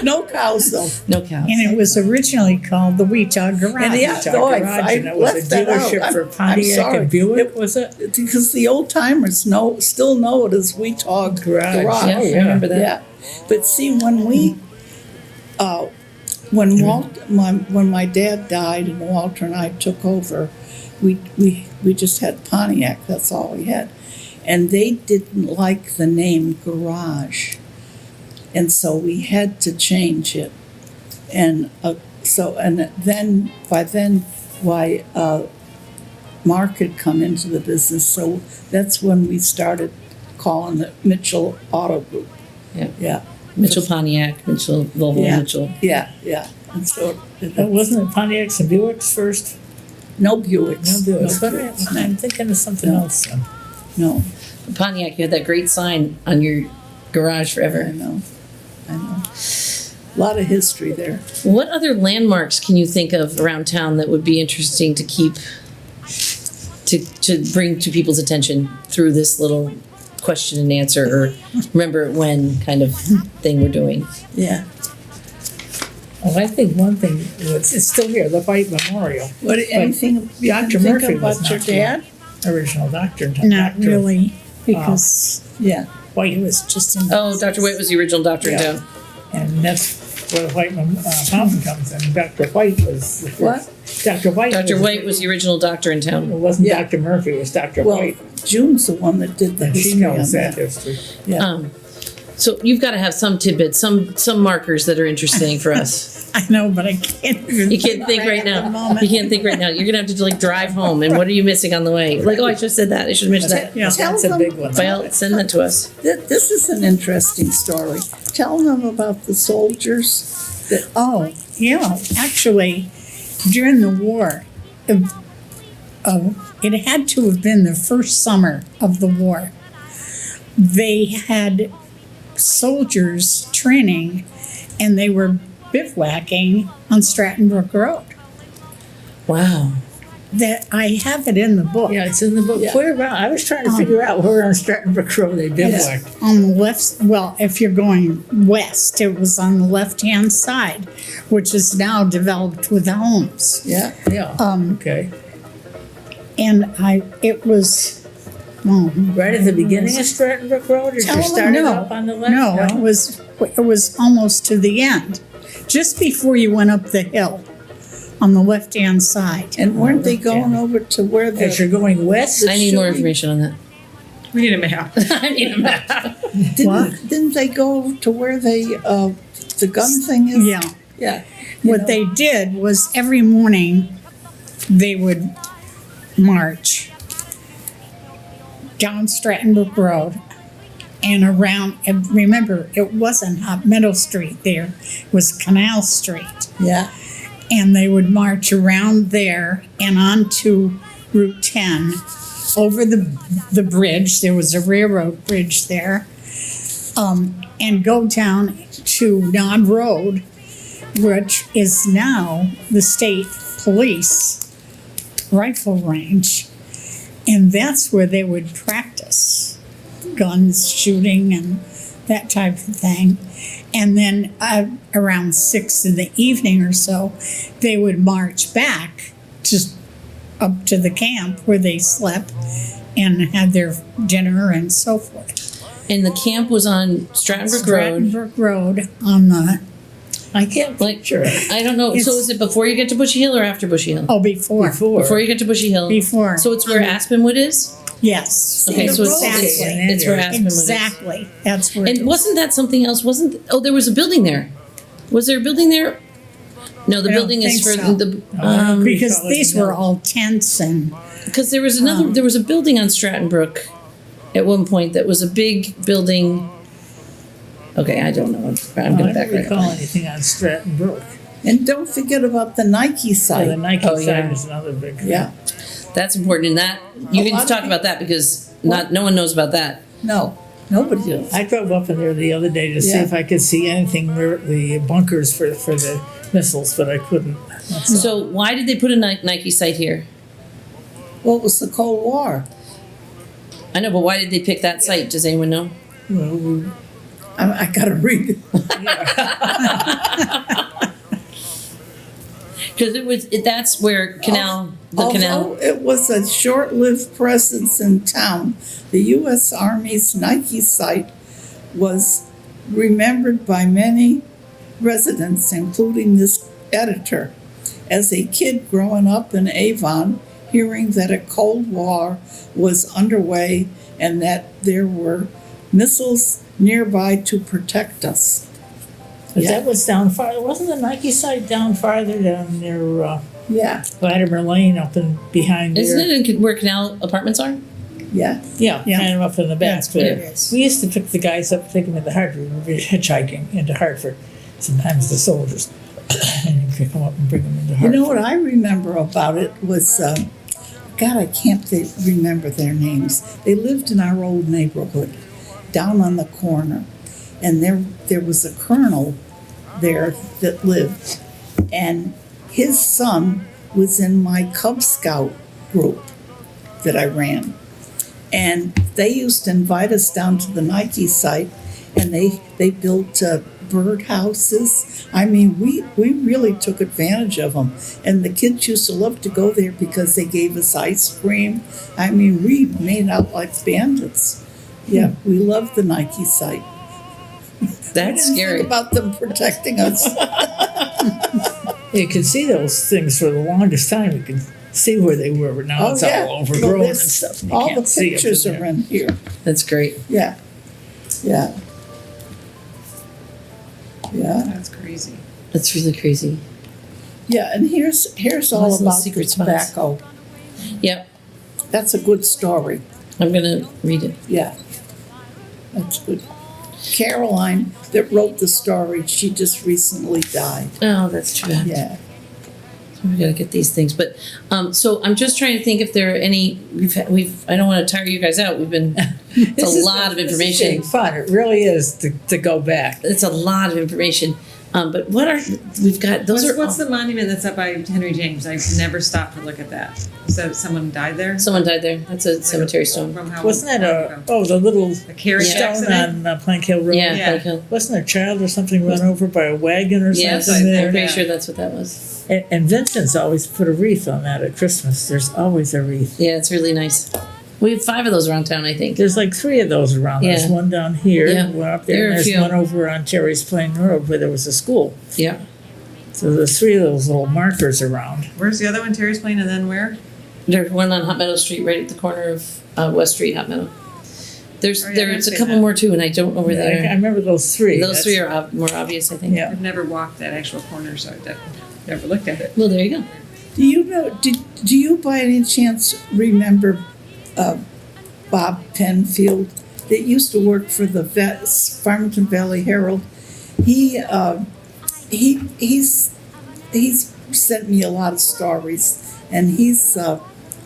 No cows though. No cows. And it was originally called the Weetah Garage. And yeah, Weetah no, I Garage, and it was left a that out. dealership for I'm Pontiac sorry. and Buick, was it? Because the old timers still know it as Weetah Garage. Garage. Yeah, I remember that. Yeah, but see, when we, when my dad died and Walter and I took over, we just had Pontiac. That's all we had, and they didn't like the name Garage, and so we had to change it, and then Mark had come into the business, so that's when we started calling it Mitchell Auto Group. Yeah. Yeah. Mitchell Pontiac, Mitchell Volvo, Yeah. Mitchell. Yeah. And so But wasn't it Pontiacs and Buicks first? no Buicks. No Buicks. But No. I'm thinking of something No. else then. No, Pontiac, you had that great sign on your garage I forever. know. A lot of history there. What other landmarks can you think of around town that would be interesting to keep to bring to people's attention through this little question and answer or remember it when kind of thing we're doing? Yeah. Well, I think one thing, it's still here, the White Memorial. What? Anything you Dr. can think Murphy was about your not dad? Original doctor. Not Dr. really, because Yeah. White it was just in. Oh, Dr. White was the original doctor in Yeah. town. And that's where the White Fountain comes in. Dr. White was the first. What? Dr. White. Dr. White was the original doctor in It town. wasn't Yeah. Dr. Murphy, it was Dr. Well, White. June's the one that did the And she history on knows that that. history. Yeah. So you've got to have some tidbits, some markers that are interesting for us. I know, but I can't even. You can't think right at the now. moment. You can't think right now. You're gonna have to like drive home, and what are you missing on the way? Like, oh, I should have said that. I should have mentioned that. Yeah. Tell That's a them- big one. Well, send that to us. This is an interesting story. Tell them about the soldiers. Oh, yeah, actually, during the war, it had to have been the first summer of the war. They had soldiers training, and they were bivouacking on Stratton Brook Road. Wow. That I have it in the book. Yeah, it's in the book. Yeah. Where about? I was trying to figure out where on Stratton Brook Road they bivouacked. On the left, well, if you're going west, it was on the left-hand side, which is now developed with homes. Yeah. Yeah. Okay. And it was, well, Right at the beginning of Stratton Brook Road, or Tell you them started no. up on the left? No, it was almost to the end, just before you went up the hill on the left-hand side. And weren't they going over to where As the you're going west, I need more information on that. We need a map. I need a map. didn't they go to where the gun thing is? Yeah. Yeah. What they did was every morning they would march down Stratton Brook Road and around. And remember, it wasn't Hot Meadow Street there; it was Canal Street. Yeah. And they would march around there and onto Route 10 over the bridge. There was a railroad bridge there, and go down to Nod Road, which is now the state police rifle range. And that's where they would practice guns, shooting, and that type of thing. And then around 6 in the evening or so, they would march back to up to the camp where they slept and had their dinner and so forth. And the camp was on Strattonbrook Road. Strattonbrook Road on the, I can't Like, picture it. I don't know. So It's- is it before you get to Bushy Hill or after Bushy Hill? before. Before you get to Bushy Hill. Before. So it's where Aspenwood is? Yes. Okay, so it's where Aspenwood is. Exactly. That's where it And is. wasn't that something else? There was a building there. Was there a building there? No, the I don't building is think for so. the, Because Call it these were all tents and, because there was there was a building on Strattonbrook at one point that was a big building. Okay, I don't know. I'm I going to don't back right recall up. anything on Stratton Brook. And don't forget about the Nike Yeah, the site. Nike Oh, side yeah. is another big. Yeah, That's important. And that, you A can lot of talk people- about that because no one knows about that. no, nobody does. I drove up in there the other day to see Yeah. if I could see anything where the bunkers for the missiles, but I couldn't. So why did they put a Nike site here? Well, it was the Cold War. I know, but why did they pick that site? Does anyone know? Well, I gotta read it. Because that's where canal. Although it was a short-lived presence in town, the U.S. Army's Nike site was remembered by many residents, including this editor, as a kid growing up in Avon, hearing that a Cold War was underway and that there were missiles nearby to protect us. but that was down far. Wasn't the Nike site down farther down near Yeah, Latimer Lane up in behind there? Isn't it in where Canal Apartments are? yeah. Yeah, Yeah. kind of up in the back That's what there. it is. We used to pick the guys up, take them into Hartford. We were hitchhiking into Hartford. Sometimes the soldiers, and you pick them up and bring them into You Hartford. know what I remember about it was, God, I can't remember their names. They lived in our old neighborhood, down on the corner, and there was a colonel there that lived, and his son was in my Cub Scout group that I ran, and they used to invite us down to the Nike site, and they built bird houses. I mean, we really took advantage of them. And the kids used to love to go there because they gave us ice cream. I mean, we made out like bandits. Yeah, we loved the Nike site. That's Didn't scary. think about them protecting us. You could see those things for the longest time. You could see where they were, but now it's all overgrown Well, and stuff. And you all can't the see 'em pictures from are there. in here. That's great. Yeah, yeah, yeah, That's crazy. That's really crazy. yeah. And here's all Nice little about the secret spots. tobacco. Yep, That's a good story. I'm gonna read it. Yeah, that's good. Caroline, that wrote the story, she just recently died. Oh, that's too bad. Yeah. We gotta get these things, but so I'm just trying to think if there are any. I don't want to tire you guys out. We've been. It's This a is- lot of this is information. getting fun. It really is to go back. It's a lot of information. But what are we've got? Those What's are the monument that's up by Henry James? I've never stopped to look at that. So someone died there? someone died there. That's a cemetery stone. From how Wasn't that long ago? the little A carriage Yeah. stone accident? on Plank Hill Road? Yeah, Yeah. Plank Hill. Wasn't there a child or something run over by a wagon or Yes, something? I I'm there? pretty Yeah. sure that's what that was. And Vincent's always put a wreath on that at Christmas. There's always a wreath. Yeah, it's really nice. We have 5 of those around town, I think. There's like 3 of those around. There's Yeah. one down here, Yeah. one up There there, are a and there's few. one over on Terry's Plain Road where there was a school. Yeah. So there's 3 of those little markers around. Where's the other one? Terry's Plain, and then where? There's one on Hot Meadow Street, right at the corner of West Street, Hot Meadow. There's Oh, yeah, there's I've a seen couple that. more too, and I don't know where I they are. remember those 3. Those 3 are more obvious, I think. Yeah. I've never walked that actual corner, so I've never looked at it. Well, there you go. Do you know, do you by any chance remember Bob Penfield that used to work for the Farmington Valley Herald? He's sent me a lot of stories, and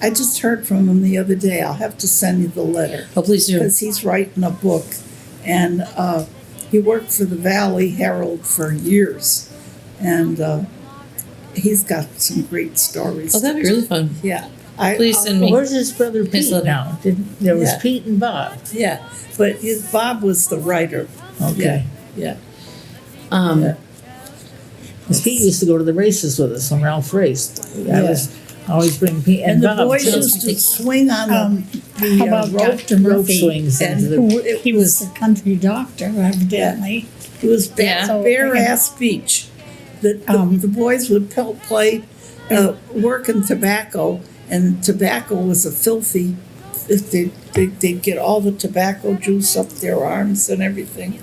I just heard from him the other day. I'll have to send you the letter Oh, please do. because he's writing a book, and he worked for the Valley Herald for years, and he's got some great stories. Oh, that'd be really fun. Yeah. Please send me. Where's his brother Pete letter. now? There was Yeah. Pete and Bob. Yeah, but Bob was the writer. Okay. Yeah. Um, Yeah. Pete used to go to the races with us when Ralph raced. I Yeah. was Always bring me And the Bob, boys too. used to swing on the How about rope. Dr. rope Murphy? swings into the. Who, he was a country doctor, evidently. It was Yeah. bare ass beach. The boys would play working tobacco, and tobacco was a filthy. They'd get all the tobacco juice up their arms and everything,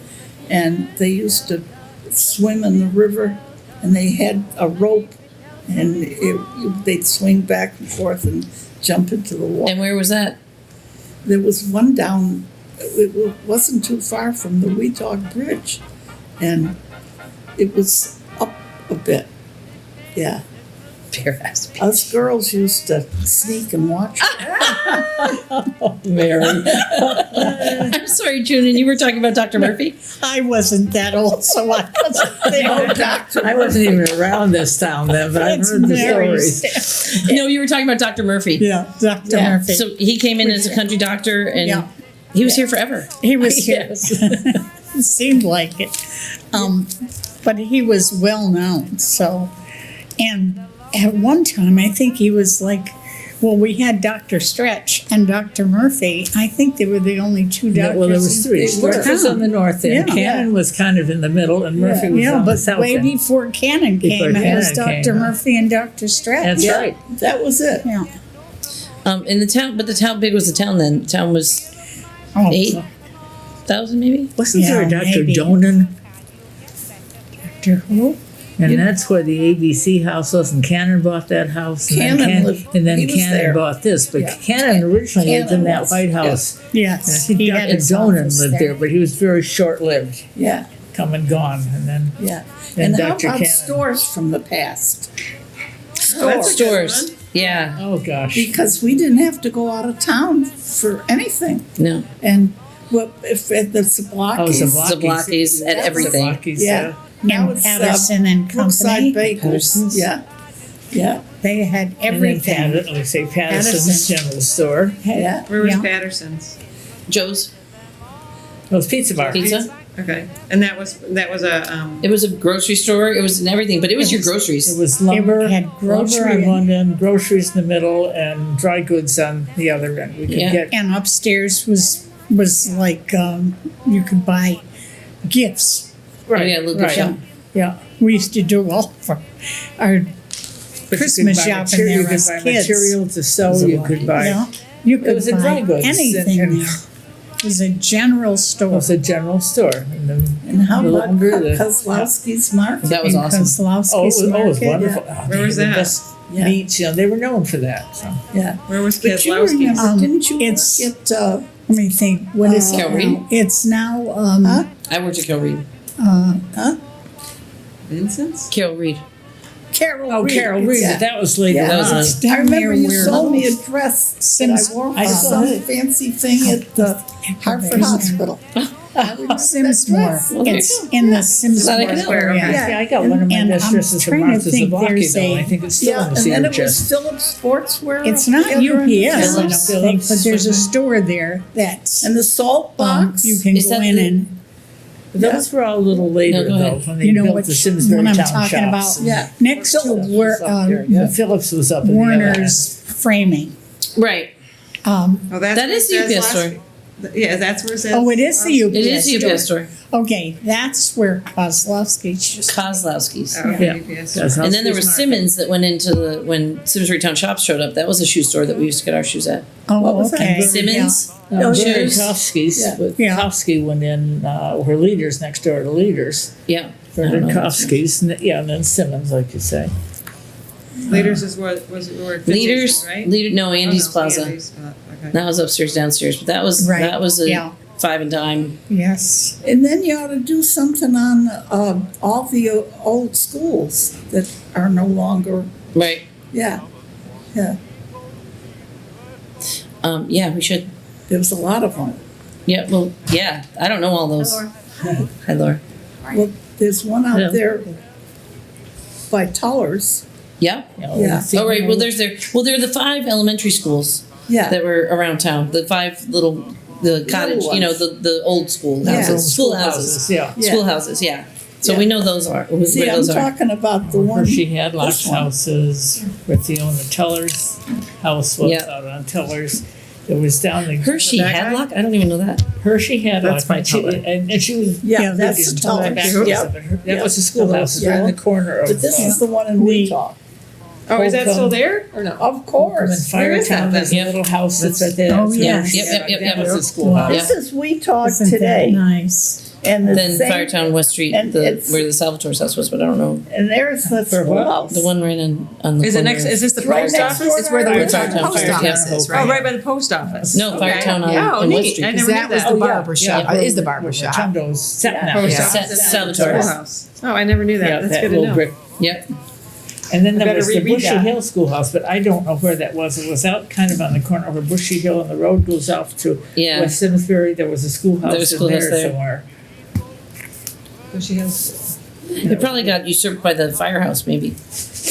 and they used to swim in the river, and they had a rope, and they'd swing back and forth and jump into the water. And where was that? There was one down, it wasn't too far from the Weetog Bridge, and it was up a bit. Yeah. Bare ass. Us girls used to sneak and watch. Mary. I'm sorry, June, and you were talking about Dr. Murphy? I wasn't that old, so I wasn't there. Doctor. I wasn't even around this town then, but I've That's heard the Mary's stories. No, you were talking about Dr. Murphy. Yeah, Dr. Yeah. Murphy. So he came in as a country doctor, and Yeah. he was here forever. He was here. Yes. It seemed like it. But he was well known, so. And at one time, I think he was like, well, we had Dr. Stretch and Dr. Murphy. I think they were the only two doctors. Well, there was three. in Stretch was on the north end. Yeah. Cannon was kind of in the middle, and Murphy was Yeah, on the but south way end. before Cannon Before came, it was Cannon Dr. came, huh? Murphy and Dr. Stretch. That's Yeah, right. that was it. Yeah. In the town, but how big was the town then? The town was Oh, 8,000 maybe? Wasn't there a Yeah, Dr. maybe. Donan? Dr. Who? And that's where the ABC house was, and Cannon bought that house. And Cannon then, lived- and then he was Cannon there. bought this. But Yeah. Cannon originally lived in Cannon that was, White yeah. House. And I Yes, think he had Dr. his Donan office lived there, but he was very short-lived, Yeah, come and gone. And then yeah. And And how Dr. about Cannon. stores from the past? That's a good Stores. one. Yeah. oh gosh, Because we didn't have to go out of town for anything. No. And if at the Zablocki's. Zablocki's at everything. Zablocki's, Yeah. Now And it's Patterson and Brookside Company. Bagels. Patterson's. Yeah, yeah, They had And then everything. Patterson's Patterson's. General Store. yeah. Where was Yeah. Patterson's? Joe's It was Pizza Bar. Pizza. Okay, and that was a It was a grocery store. It was in everything, but it was your It groceries. was lumber, had lumber grocery on and- one end, groceries in the middle, and dry goods on the other end. We could Yeah. get And upstairs was like you could buy gifts. Oh, yeah, little gift shop. Yeah. We used to do all for our But you Christmas could buy shopping material, there you could as buy kids. material to sew. You could buy. You know, you could was a buy dry goods anything and- there. It was a general It store. was a general store. And, And how the about lumber, the- Kozlowski's Market? That was in awesome. Kozlowski's Oh, it was Market. wonderful. Oh, Where was they had the that? best Yeah. meats, you know, they were known for that. So. Yeah. where was But you Kozlowski's? remember, didn't you it's- work at, Let me think. What is it Kilreed? now? It's now Huh? I worked at Kilreed. Vincent's? Kilreed. Carol Oh, Reed? Carol Reed, Yeah. but that was later Yeah. That was on. nice. It's down I remember near you where sold me a dress that Sims- I wore I for saw some it. fancy thing at the Hartford Hospital. Simsbury. Okay. It's in the Glad I Simsbury could help. area. Yeah. Yeah, I got one of my And best I'm dresses from trying to Martha think, Zablocki, there's though. a- I think it's still Yeah, in the and then cedar it was chest. Phillips Sportswear. It's not together in UPS, I Phillips. don't think, but there's a Phillips. store there that's And the salt box. you can Is go that in the- and Those were all a little later, No, go though, ahead. when they you know built what the Simsbury one I'm town talking shops. about. Yeah. Next to Phillips where Yeah, Phillips was up in the other end. Warner's framing. Right. Oh, that's That where is the UPS Kozlowski- store. Yeah, that's where it says. Oh, it is the UPS It is the store. UPS store. Okay, that's where Kozlowski's. Kozlowski's. Oh, okay, Yeah. UPS. That's how And then there was Market. Simmons that went into when Simsbury Town Shops showed up. That was a shoe store that we used to get our shoes at. Oh, What was that? okay. Simmons. Oh, Jerry shoes. Kofsky's, Yeah. but Yeah. Kofsky went in, were Leaders next door to Leaders. Yeah. I don't Bernard know. Kofsky's, and yeah, and then Simmons, like you say. Leaders is what was where Fitzy's Leaders. is, right? No, Andy's Oh, no, Plaza. Andy's, okay. That was upstairs, downstairs. But that was Right, a yeah. 5 and dime. Yes. And then you ought to do something on all the old schools that are no longer, Right. yeah. Yeah, Yeah, we should. there was a lot of them. Yeah. Well, yeah. I don't know all those. Hi, Laura. Well, there's one Yeah. out there by Tullers. Yeah. You know, Yeah. Oh, right. Well, there are the 5 elementary schools Yeah, that were around town. The 5 the cottage, ones. the old school Yeah. houses, schoolhouses. Yeah. Yeah. Schoolhouses, yeah. So we know those are, where See, I'm those are. talking about the one. Hershey Hadlock's this one. houses, with the Teller's house was Yeah. out on Teller's. It was down the. Hershey Mackay? Hadlock? I don't even know that. Hershey Hadlock. That's my and she- Teller. And she was. Yeah, that's the in Teller. back Yeah. of it. That was the schoolhouse, it's right in the corner of. But this is the one in Weetah. Oh, is that Holcomb. still there or no? Of And course. Where is that Firetown, there's a then? little house that's right there. Oh, It's yeah. really- Yep, yep, That yep. was the schoolhouse. This is Weetah Isn't that today. nice? And the Then same, Firetown West Street, and it's- where the Salvatore's house was, but I don't know. and there's the For what? schoolhouse. The one right on the Is it corner next? of- Is this the Right post next office? door It's where the to Woodstock Firetown, post yeah. office is, right? Oh, right by the post office. No, Firetown on- Yeah, oh, on West neat. Street. I Because never knew that was that. the Oh, yeah. barber shop. Yeah. It is the barber shop. Rotundo's sat Yeah. now. Post Yeah. office and Salvatore's. schoolhouse. Oh, I never knew that. Yeah, That's that good to little know. brick. Yep. And then I there better was the reread Bushy that. Hill Schoolhouse, but I don't know where that was. It was out kind of on the corner of a Bushy Hill, and the road goes off to Yeah. West Simsbury. There was a schoolhouse There was a in schoolhouse there there. somewhere. So she has. It probably got usurped by the firehouse, maybe.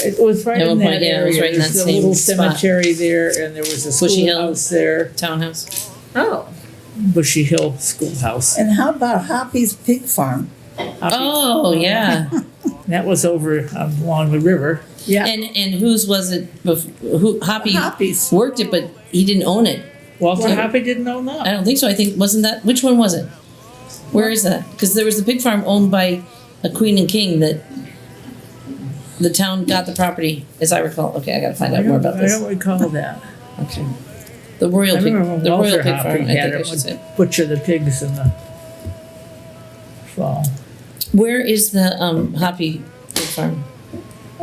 It was right At in one that point, yeah, it was area. right in There's that a same little spot. cemetery there, and there was a Bushy Hill. schoolhouse there. Townhouse. Oh, Bushy Hill Schoolhouse. And how about Hoppy's Pig Farm? Oh, yeah. That was over along the river. Yeah. And whose was it? Who Hoppy Hoppy's. worked it, but he didn't own it. Walter Right. Hoppy didn't own I that. don't think so. I think wasn't that which one was it? Where is that? Because there was the pig farm owned by a queen and king that the town got the property, as I recall. Okay, I got to find out more about I this. don't recall that. Okay, the royal I pig, remember when the royal Walter pig Hoppy farm. I had think I it, should say. would butcher the pigs in the fall. Where is the Hoppy pig farm?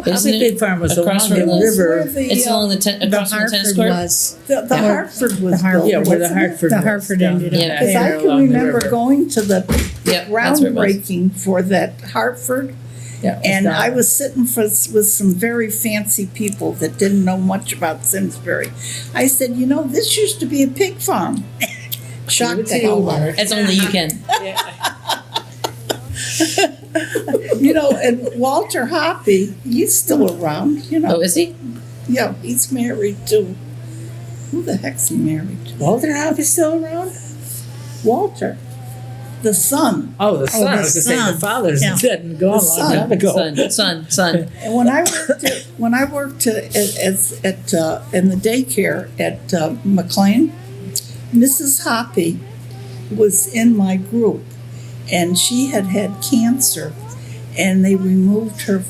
Isn't Hoppy it Pig Farm was across along from the the- river. It's along the across from the tennis Hartford court. was. The Hartford was Hartford. built. Yeah, where the wasn't it? Hartford The was. Hartford down ended up back Because I there can along the remember river. going to the Yep, that's where it was. groundbreaking for that Hartford. Yeah, it was And down I there. was sitting with some very fancy people that didn't know much about Simsbury. I said, you know, this used to be a pig farm. Shocked the hell out of As only you can. You know, and Walter Hoppy, he's still around, you Oh, know. is he? Yeah, he's married to, who the heck's he married to? Walter Hoppy's still around? Walter, the son. Oh, the son. the I was gonna say son. the father's Yeah. dead and gone a long son. time ago. Son. And when I worked in the daycare at McLean, Mrs. Hoppy was in my group, and she had had cancer, and they removed her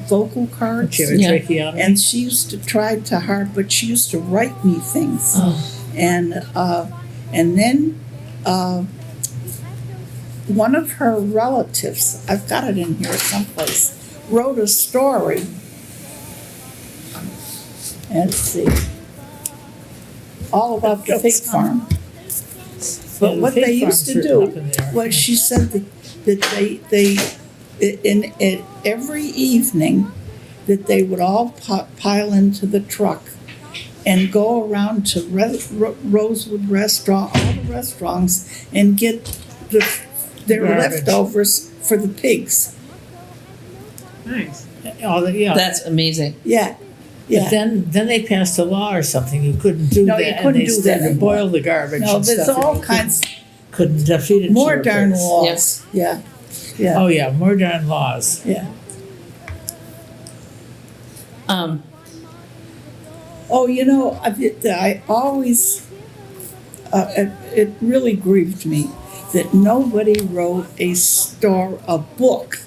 vocal cords. She had a Yeah. tracheotomy. And she used to try to hard, but she used to write me things. Oh. And then one of her relatives, I've got it in here someplace, wrote a story. Let's see. All about the pig farm. But Yeah, what the they pig used to farm's do up in there. was she said that they in every evening that they would all pile into the truck and go around to Rosewood Restaurant, all the restaurants, and get their Garbage. leftovers for the pigs. nice. Yeah. That's amazing. Yeah, But yeah. then they passed a law or something. You couldn't do No, that. you and couldn't they do that started to anymore. boil the garbage. No, and there's stuff, and all you kinds couldn't feed it to more your darn pigs. laws. Yeah, yeah, Oh yeah, more darn laws. yeah. Um, Oh, you know, I always, it really grieved me that nobody wrote a book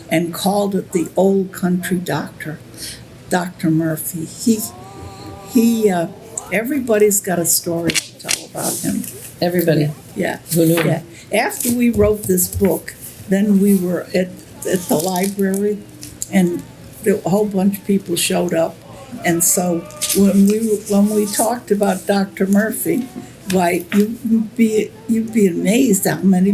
and called it The Old Country Doctor, Dr. Murphy. Everybody's got a story to tell about him. everybody Yeah, who knew yeah. him. After we wrote this book, then we were at the library, and a whole bunch of people showed up. And so when we talked about Dr. Murphy, why you'd be amazed how many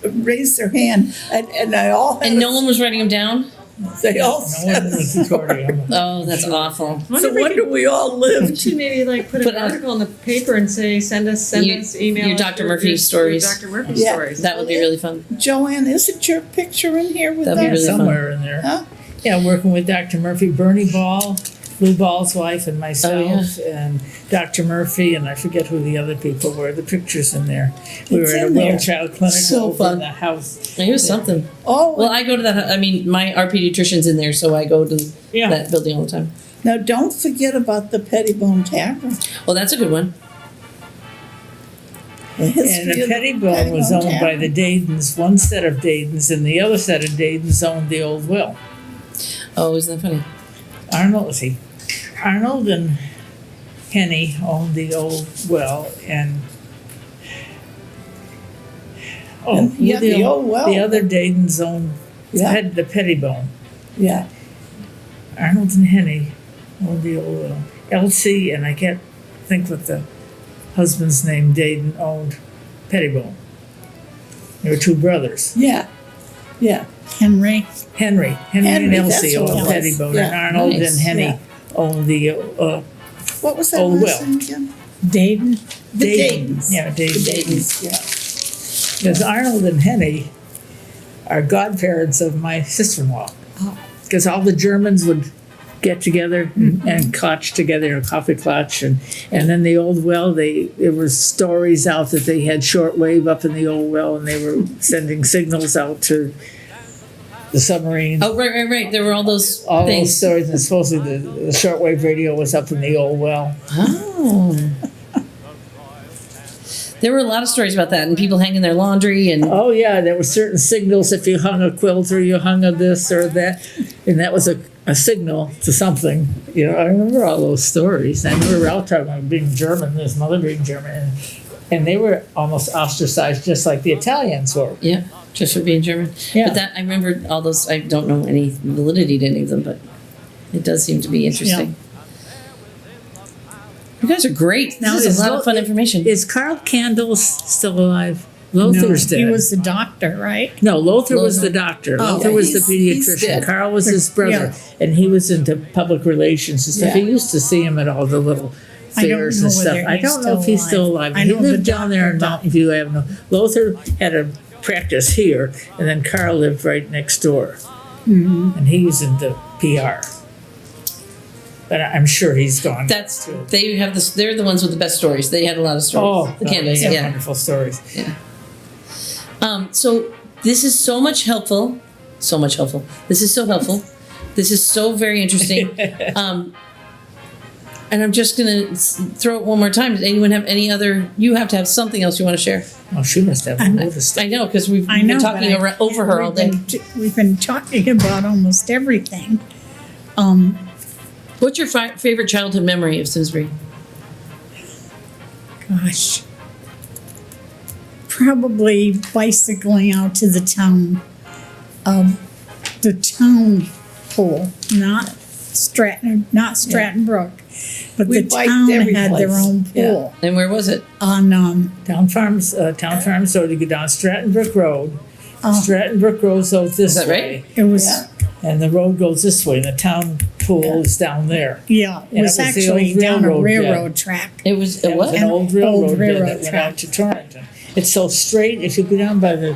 raised their hand, and they all had And no one was writing him down? they all No said, one was recording. Oh, that's awful. so wonder we all lived. We should maybe like put Put an a- article in the paper and say, send us, email your us Dr. your- Murphy your stories. Dr. Murphy Yeah. stories. That would be really fun. Joanne, isn't your picture in here with That'd be us? really fun. Somewhere in there. Huh? Yeah, working with Dr. Murphy, Bernie Ball. Lou Ball's wife and myself and Dr. Murphy, and I forget who the other people were. The pictures in there. We It's were at a in there. Well Child clinic So over fun. in the house. It was something. Oh, Well, I go to that. I mean, our pediatrician's in there, so I go to Yeah. that building all the time. now don't forget about the Pettibone Tavern. Well, that's a good one. The And history the of Pettibone was owned by Tavern. the Dadens, one set of Dadens, and the other set of Dadens owned the old well. Oh, isn't that funny? Arnold and Henny owned the old well, and Yeah, the old well. The other Dadens owned Yeah. the Pettibone. Yeah, Arnold and Henny owned the old well. Elsie, and I can't think what the husband's name, Daden owned Pettibone. They were two brothers. yeah, yeah. Henry. Henry and Henry, Elsie that's what owned it was. Pettibone, Yeah. and Arnold Nice. and Henny Yeah. owned the What was that Old last well. name again? Dayton. The Daden. Dadens. Yeah, The Daden. Dadens, yeah. Because Arnold and Henny are godparents of my sister-in-law. Because all the Germans would get together and clutch together, a coffee clutch, and then the old well. There were stories out that they had shortwave up in the old well, and they were sending signals out to the submarine. Oh, right. There were all those All things. those stories, and supposedly the shortwave radio was up in the old well. Oh. There were a lot of stories about that, and people hanging their laundry, and Oh yeah, there were certain signals if you hung a quilt or you hung a this or that, and that was a signal to something. You know, I remember all those stories. I remember Ralph talking about being German, his mother being German, and they were almost ostracized just like the Italians were. yeah, just for being German. Yeah. But that I remember all those. I don't know any validity to any of them, but it does seem to be interesting. You guys are great. Now, This is a lot of fun information. Is Carl Candles still alive? Lothar's No, dead. he was the doctor, right? No, Lothar was Lothar. the doctor. Oh, Lothar yeah, was the he's pediatrician. dead. Carl was his brother, Yeah. and he was into public relations and stuff. Yeah. He used to see him at all the little I don't fairs know and stuff. whether I he's don't know if he's still alive. I He know the lived down there in doctor Mountain View Avenue. Lothar had a practice here, and then Carl lived right next door, and he was into PR. But I'm sure he's gone. That's they have this. They're the ones with the best stories. They had a lot of stories. the Candace, they have yeah. wonderful stories. So this is so much helpful. So much helpful. This is so helpful. This is so very interesting. And I'm just gonna throw it one more time. Does anyone have any other? You have to have something else you want to share. Oh, she must have all the stuff. I know because we've I been know, talking but I- over her all day. We've been talking about almost everything. What's your favorite childhood memory of Simsbury? Gosh. Probably bicycling out to the town pool, not Stratton Brook, but We the biked town every had their place. own pool And where was it? on Town Farms Road. You go down Stratton Brook Road. Stratton Brook Road goes this that way, right? it was Yeah. and the road goes this way. And the town pool is down there. yeah, it And was it was the actually old down a railroad railroad bed. track. It was That was what? an old railroad bed railroad that went track. out to Torrington. It's so straight. If you go down by the,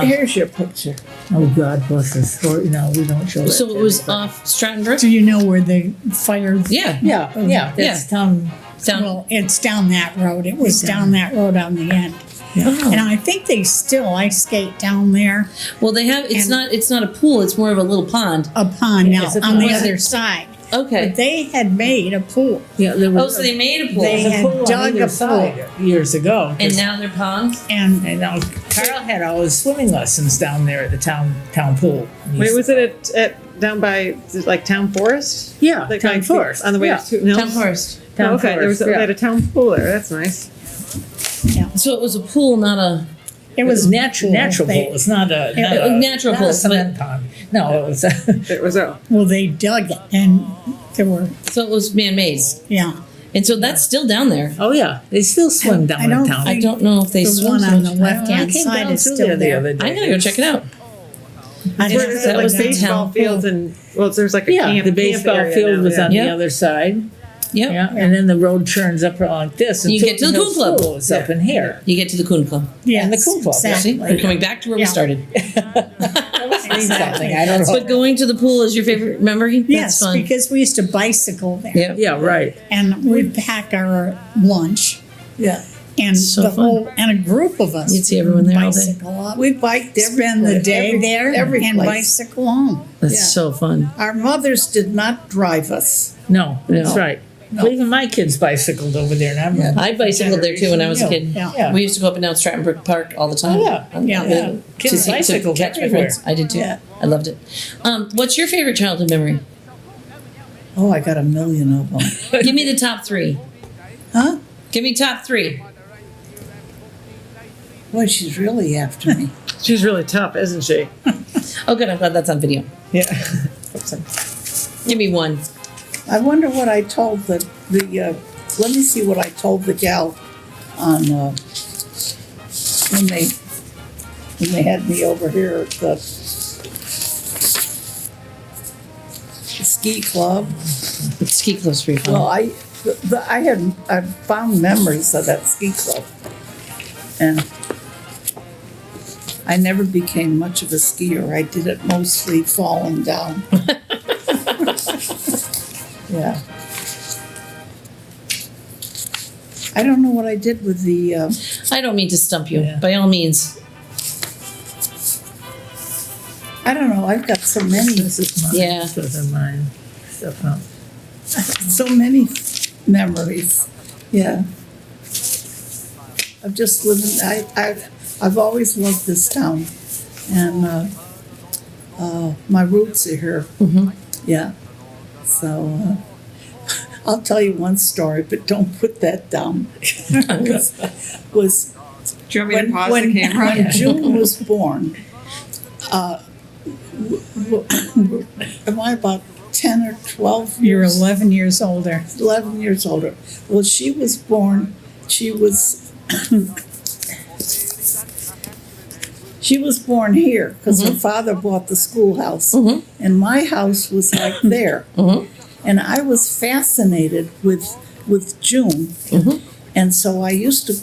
Here's your picture. oh God bless us. Or, no, we don't show that. So it was off Stratton Brook. Do you know where the fire? Yeah. Yeah, that's town. Down. Well, it's down that road. It was down that road on the end. And I think they still ice skate down there, Well, they have. It's And- not a pool. It's more of a little pond. a pond now It's a on the pond. other side. Okay. But they had made a pool. Yeah, there Oh, was so they made a pool, They a had pool on dug either a side years ago. and now they're ponds. And And now Carl had all his swimming lessons down there at the town pool. And Wait, he's- was it at down by like Town Forest? Yeah, Like town forest. on the way Yeah. to Tooten Hills. Town forest. Oh, okay, there was Forest, they had a town pool there. That's nice. So it was a pool, not a it was natural They- pool. It's not a natural not pool, a cement pond. No, it was. It was a Well, they dug it, and there were so it was man-made, yeah. and so that's still down there. Oh yeah, they still swim down I in don't town. I don't know if they The swim one so on much. the left I hand came side down is through still there the there. other day. I gotta go check it out. I where don't is know it like was the baseball town fields and well, there's like a Yeah, camp, the camp baseball area field now, was yeah. on Yeah. the other side. Yep. Yeah, and then the road turns up like this. And You get to the Tooten Coon Hills Club. Pool is up in here. You get to the Coon Club. Yes, And the Coon Club, See, exactly. we're coming back to where we Yeah. started. That was mean something. I don't know. But going to the pool is your favorite memory? That's Yes, fun. because we used to bicycle there. Yeah. Yeah, right. And we'd pack our lunch Yeah. and So the fun. whole, and a group of us. You'd see everyone there all day. Bicycle up, We biked spend the day there every and place. bicycle home. That's Yeah. so fun. Our mothers did not drive us. No, that's No. right. No. Well, even my kids bicycled over there, and I'm Yeah. I bicycled there too when I was a kid. Yeah. Yeah. We used to go up and down Stratton Brook Park all the time. Oh, yeah. Yeah. Yeah. Kids To see, to bicycled catch my everywhere. friends. I did too. Yeah. I loved it. What's your favorite childhood memory? Oh, I got a million of them. Give me the top three. Huh? Give me top three. Boy, she's really after me. She's really tough, isn't she? Oh, good. I'm glad that's on video. Yeah. Give me one. I wonder what I told the let me see what I told the gal on when they had me over here at the ski club. Ski club's pretty fun. Well, I found memories of that ski club, and I never became much of a skier. I did it mostly falling down. Yeah. I don't know what I did with the. I don't mean to stump you. Yeah. By all means. I don't know. I've got so many, This is mine. Yeah. Those are mine. Stuff up. so many memories. Yeah. I've just lived. I've always loved this town, and my roots are here. Mm-hmm. Yeah. So I'll tell you one story, but don't put that down. was Do you want me to pause the camera? when June was born, am I about 10 or 12 You're years? 11 years older. 11 years older. Well, she was born, she was born here because her father bought the schoolhouse. And my house was like there. And I was fascinated with June. And so I used to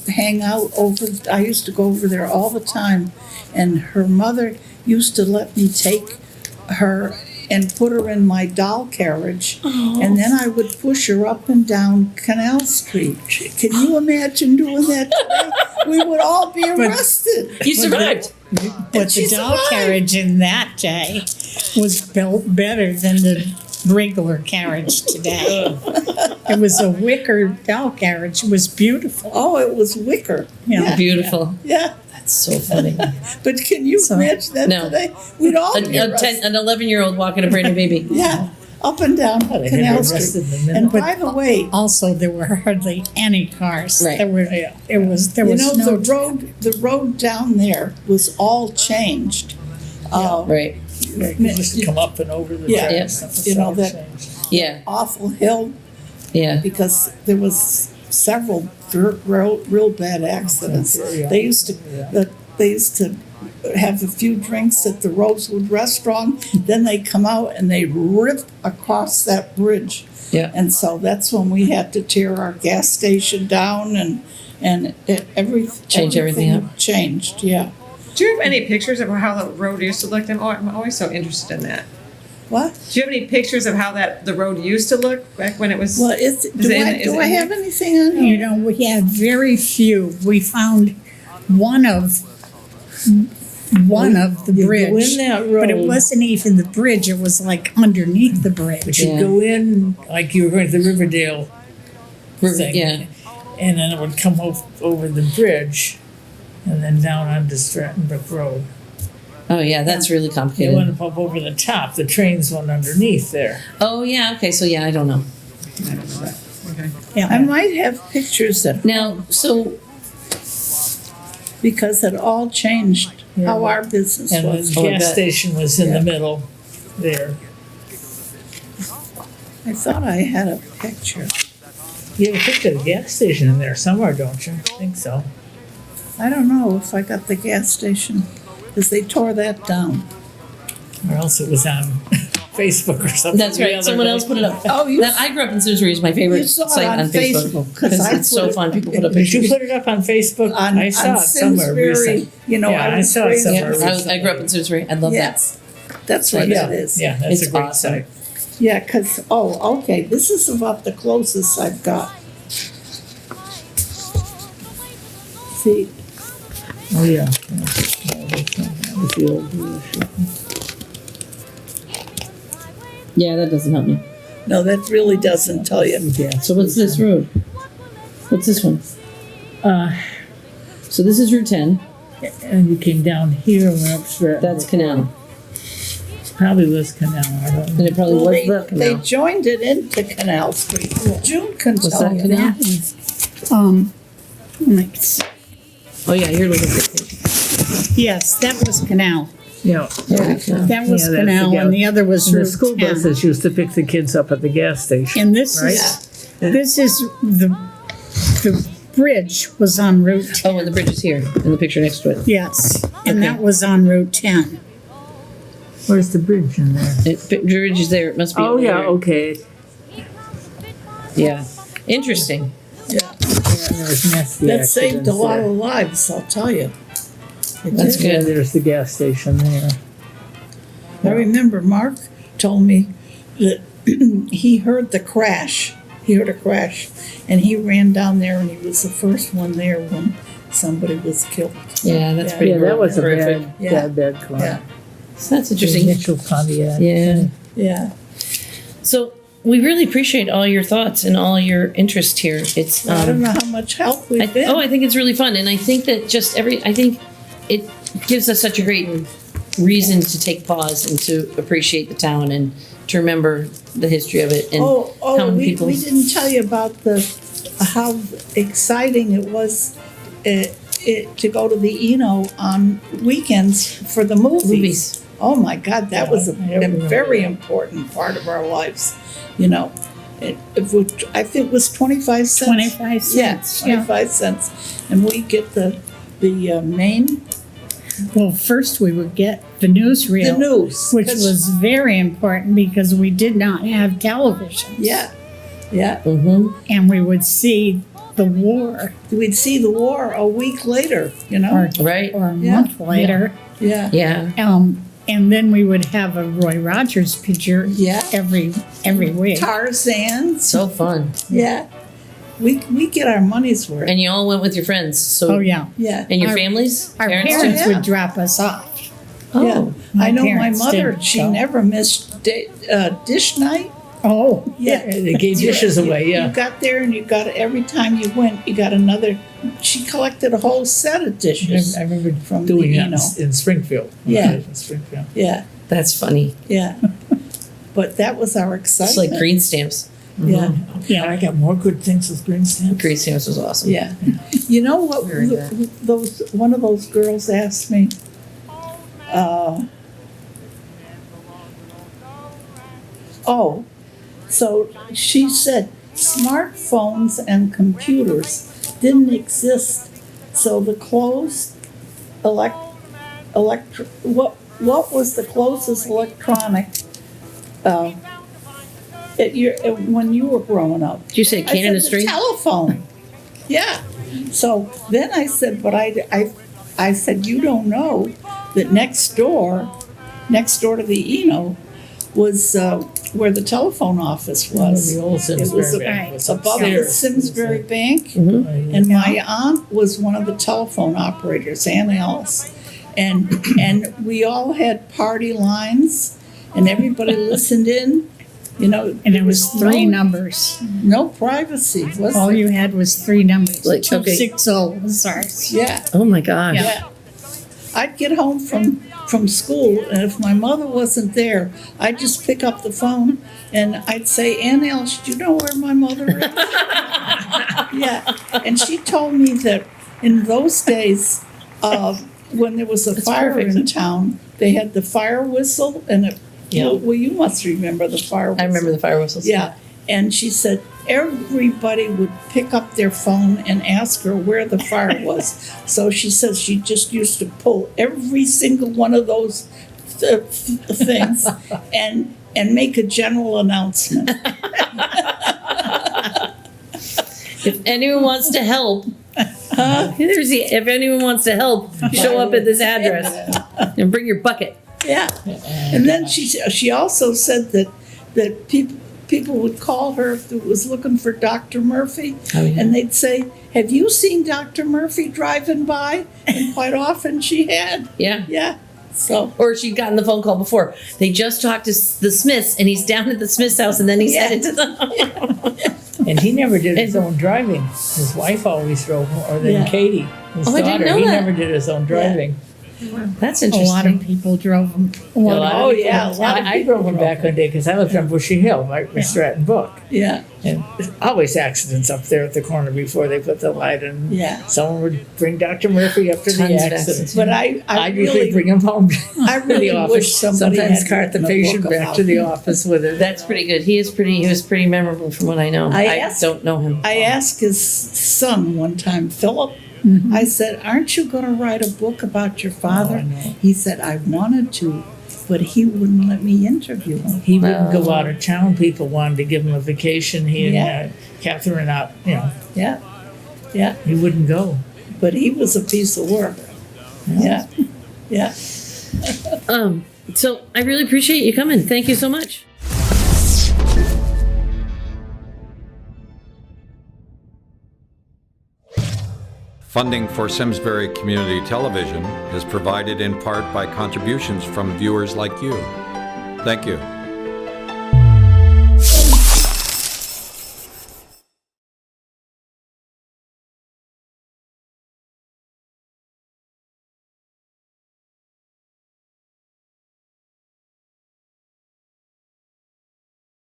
I used to go over there all the time. And her mother used to let me take her and put her in my doll carriage. And then I would push her up and down Canal Street. Can you imagine doing that today? We would all be arrested. You survived. But she the doll survived. carriage in that day was built better than the regular carriage today. It was a wicker doll carriage. It was beautiful. Oh, it was wicker. Yeah. Beautiful. Yeah. That's so funny. But can you So- imagine that No. today? We'd all be arrested. An 11-year-old walking a brand new baby. Yeah, up and down They had Canal you Street. arrested in the middle. And by the way, Also, there were hardly any cars. Right. There was you know, no the road down there was all changed. Right. It used to come up and over the Yeah. track. Yeah. and stuff. You know, So that- changed. Yeah. Awful hill Yeah. because there was several real bad accidents. Yeah. They used to have a few drinks at the Rosewood restaurant, then they come out and they rip across that bridge. Yeah. And so that's when we had to tear our gas station down and Change everything up. Changed, yeah. Do you have any pictures of how the road used to look? I'm always so interested in that. What? Do you have any pictures of how the road used to look back when it was? Well, Is do it- I is it in have here? anything on You here? know, we had very few. We found one of the You go bridge, in that but it road. wasn't even the bridge. It was like underneath the But bridge. you'd Yeah. go in like you were going to the Riverdale thing. Yeah. And then it would come over the bridge and then down onto Stratton Brook Road. Oh, yeah. That's really It complicated. went up over the top. The trains went underneath there. Oh, yeah. Okay. So, yeah, I don't know. Okay. Yeah. I might have pictures that, Now, so, because it all changed how our business And was. the Oh, I gas bet. station was in Yeah. the middle there. I thought I had a picture. You have a picture of the gas station in there somewhere, don't you? I think so. I don't know if I got the gas station, because they tore that down. Or else it was on Facebook or something. that's the right. other Someone day. else put it up. Oh, you- That, I grew up in Simsbury. It's my favorite You saw it site on on Facebook. Facebook, 'cause Because I it's put so it- fun. People put up Did you pictures. put it up on Facebook? On, I saw on it somewhere Simsbury, recently. you know, Yeah, I I was saw it crazy. somewhere. I grew up in Simsbury. I love Yes. That's what Yeah, it is. yeah, that's It's a great awesome. site. Yeah, because, okay, this is about the closest I've got. See, Oh, yeah. That was the old dealership. Yeah, that doesn't help me. no, that really doesn't tell you. Yeah. So what's this road? What's this one? Uh, So this is Route 10. and you came down here and went up Stratton. That's Canal. Probably was Canal, I don't And know. it probably Well, was they, the they Canal. joined it into Canal Street. June can Was tell that you. Canal? Like, Oh, yeah, you're looking at the yes, that was Canal. Yeah. That was Yeah, that's Canal, the and the other was The Route school 10. buses used to pick the kids up at the gas station. And this Right. is the bridge was on Route 10. Oh, and the bridge is here in the picture next to it. Yes, and Okay. that was on Route 10. Where's the bridge in there? The bridge is there. It must be. Oh, over yeah, there. okay. Yeah. Interesting. Yeah, There's nasty that saved a accidents lot there. of lives, I'll tell you. It That's did. Yeah, good. there's the gas station there. I remember Mark told me that he heard the crash. He heard a crash, and he ran down there, and he was the first one there when somebody was killed. Yeah, that's Yeah. pretty. Yeah, that was a horrific. bad car. Yeah. So that's interesting. Mitchell Pontiac. Yeah. Yeah. So we really appreciate all your thoughts and all your interest here. It's I don't know how much help we've been. I think it's really fun, and I think that I think it gives us such a great reason to take pause and to appreciate the town and to remember the history of it and how many we people. didn't tell you about how exciting it was to go to the Eno on weekends for the movies. Oh my God, that was a very important part of our lives. You know, I think it was 25 cents. 25 cents. Yeah, 25 cents, and we get the main Well, first we would get the newsreel, the news, which 'cause- was very important because we did not have television. yeah. Mhm. And we would see the war We'd see the war a week later. You know. or, Right. or a Yeah. month later. Yeah. Yeah. And then we would have a Roy Rogers picture Yeah. every week. Tarzan. So fun. Yeah. We get our money's worth. And you all went with your friends. So. Oh, yeah. Yeah. And your Our- families? Our Parents? parents Yeah. would drop us off. Oh. Yeah. my I know my parents mother, didn't she go. never missed dish night. Oh, Yeah. They gave dishes away, You yeah. got there and you got, every time you went, you got another, she collected a whole set of dishes. I remember From doing the it Eno. in Springfield. when I Yeah. lived in Springfield. Yeah, That's funny. yeah. But that was our It's excitement. like green stamps. Yeah, yeah. I got more good things with green stamps. Green stamps was awesome. yeah. You know what, Very good. one of those girls asked me, so she said smartphones and computers didn't exist, so the closed what was the closest electronic when you were growing up? Did you say I can in said a string? the telephone. Yeah. So then I said, but I said, you don't know that next door to the Eno was where the telephone office was. The old It was Simsbury Bank was above the upstairs. Simsbury Bank. Mm-hmm. And my aunt was one of the telephone operators, Ann Ellis. And we all had party lines and everybody listened in, you know. And it was three no, numbers. no privacy, was All there? you had was three numbers. Like, okay. 260 was ours. Yeah, Oh my gosh. yeah. I'd get home from school, and if my mother wasn't there, I'd just pick up the phone and I'd say, Ann Ellis, do you know where my mother is? Yeah, and she told me that in those days, when there was a That's fire perfect. in town, they had the fire whistle and Yeah. well, you must remember the fire whistle. I remember the fire whistles. Yeah, and she said everybody would pick up their phone and ask her where the fire was. So she says she just used to pull every single one of those things and make a general announcement. If anyone wants to help, if anyone wants to help, show up at this address and bring your bucket. Yeah. And then she also said that people would call her if it was looking for Dr. Murphy, Oh, yeah. and they'd say, "Have you seen Dr. Murphy driving by?" And quite often she had. Yeah. Yeah. So Or she'd gotten the phone call before. They just talked to the Smiths, and he's down at the Smiths' house, and then he's headed to the. And he never did his own driving. His wife always drove him, or then Yeah. Katie, his Oh, I daughter. didn't know He that. never did his own driving. That's A interesting. lot of people drove them. A lot of Oh, people- yeah, a lot of I drove him back one day because I lived on Bushy Hill, right by Stratton Brook. yeah, And there's always accidents up there at the corner before they put the light in. yeah. Someone would bring Dr. Murphy up to Tons the of accident. accidents. But I I'd usually really, bring him home I to the really office. wish somebody Sometimes had cart the written a patient book back about to the him. office with it. That's pretty good. He was pretty memorable from what I know. I I asked- don't know him. I asked his son one time, Philip. I said, "Aren't you going to write a book about your father?" I know. He said, "I wanted to, but he wouldn't let me interview him." He wouldn't go out of town. People wanted to give him a vacation. He and Yeah. Catherine out, Yeah, yeah. he wouldn't go. But he was a piece of work. Yeah, yeah. So I really appreciate you coming. Thank you so much. Funding for Simsbury Community Television is provided in part by contributions from viewers like you. Thank you.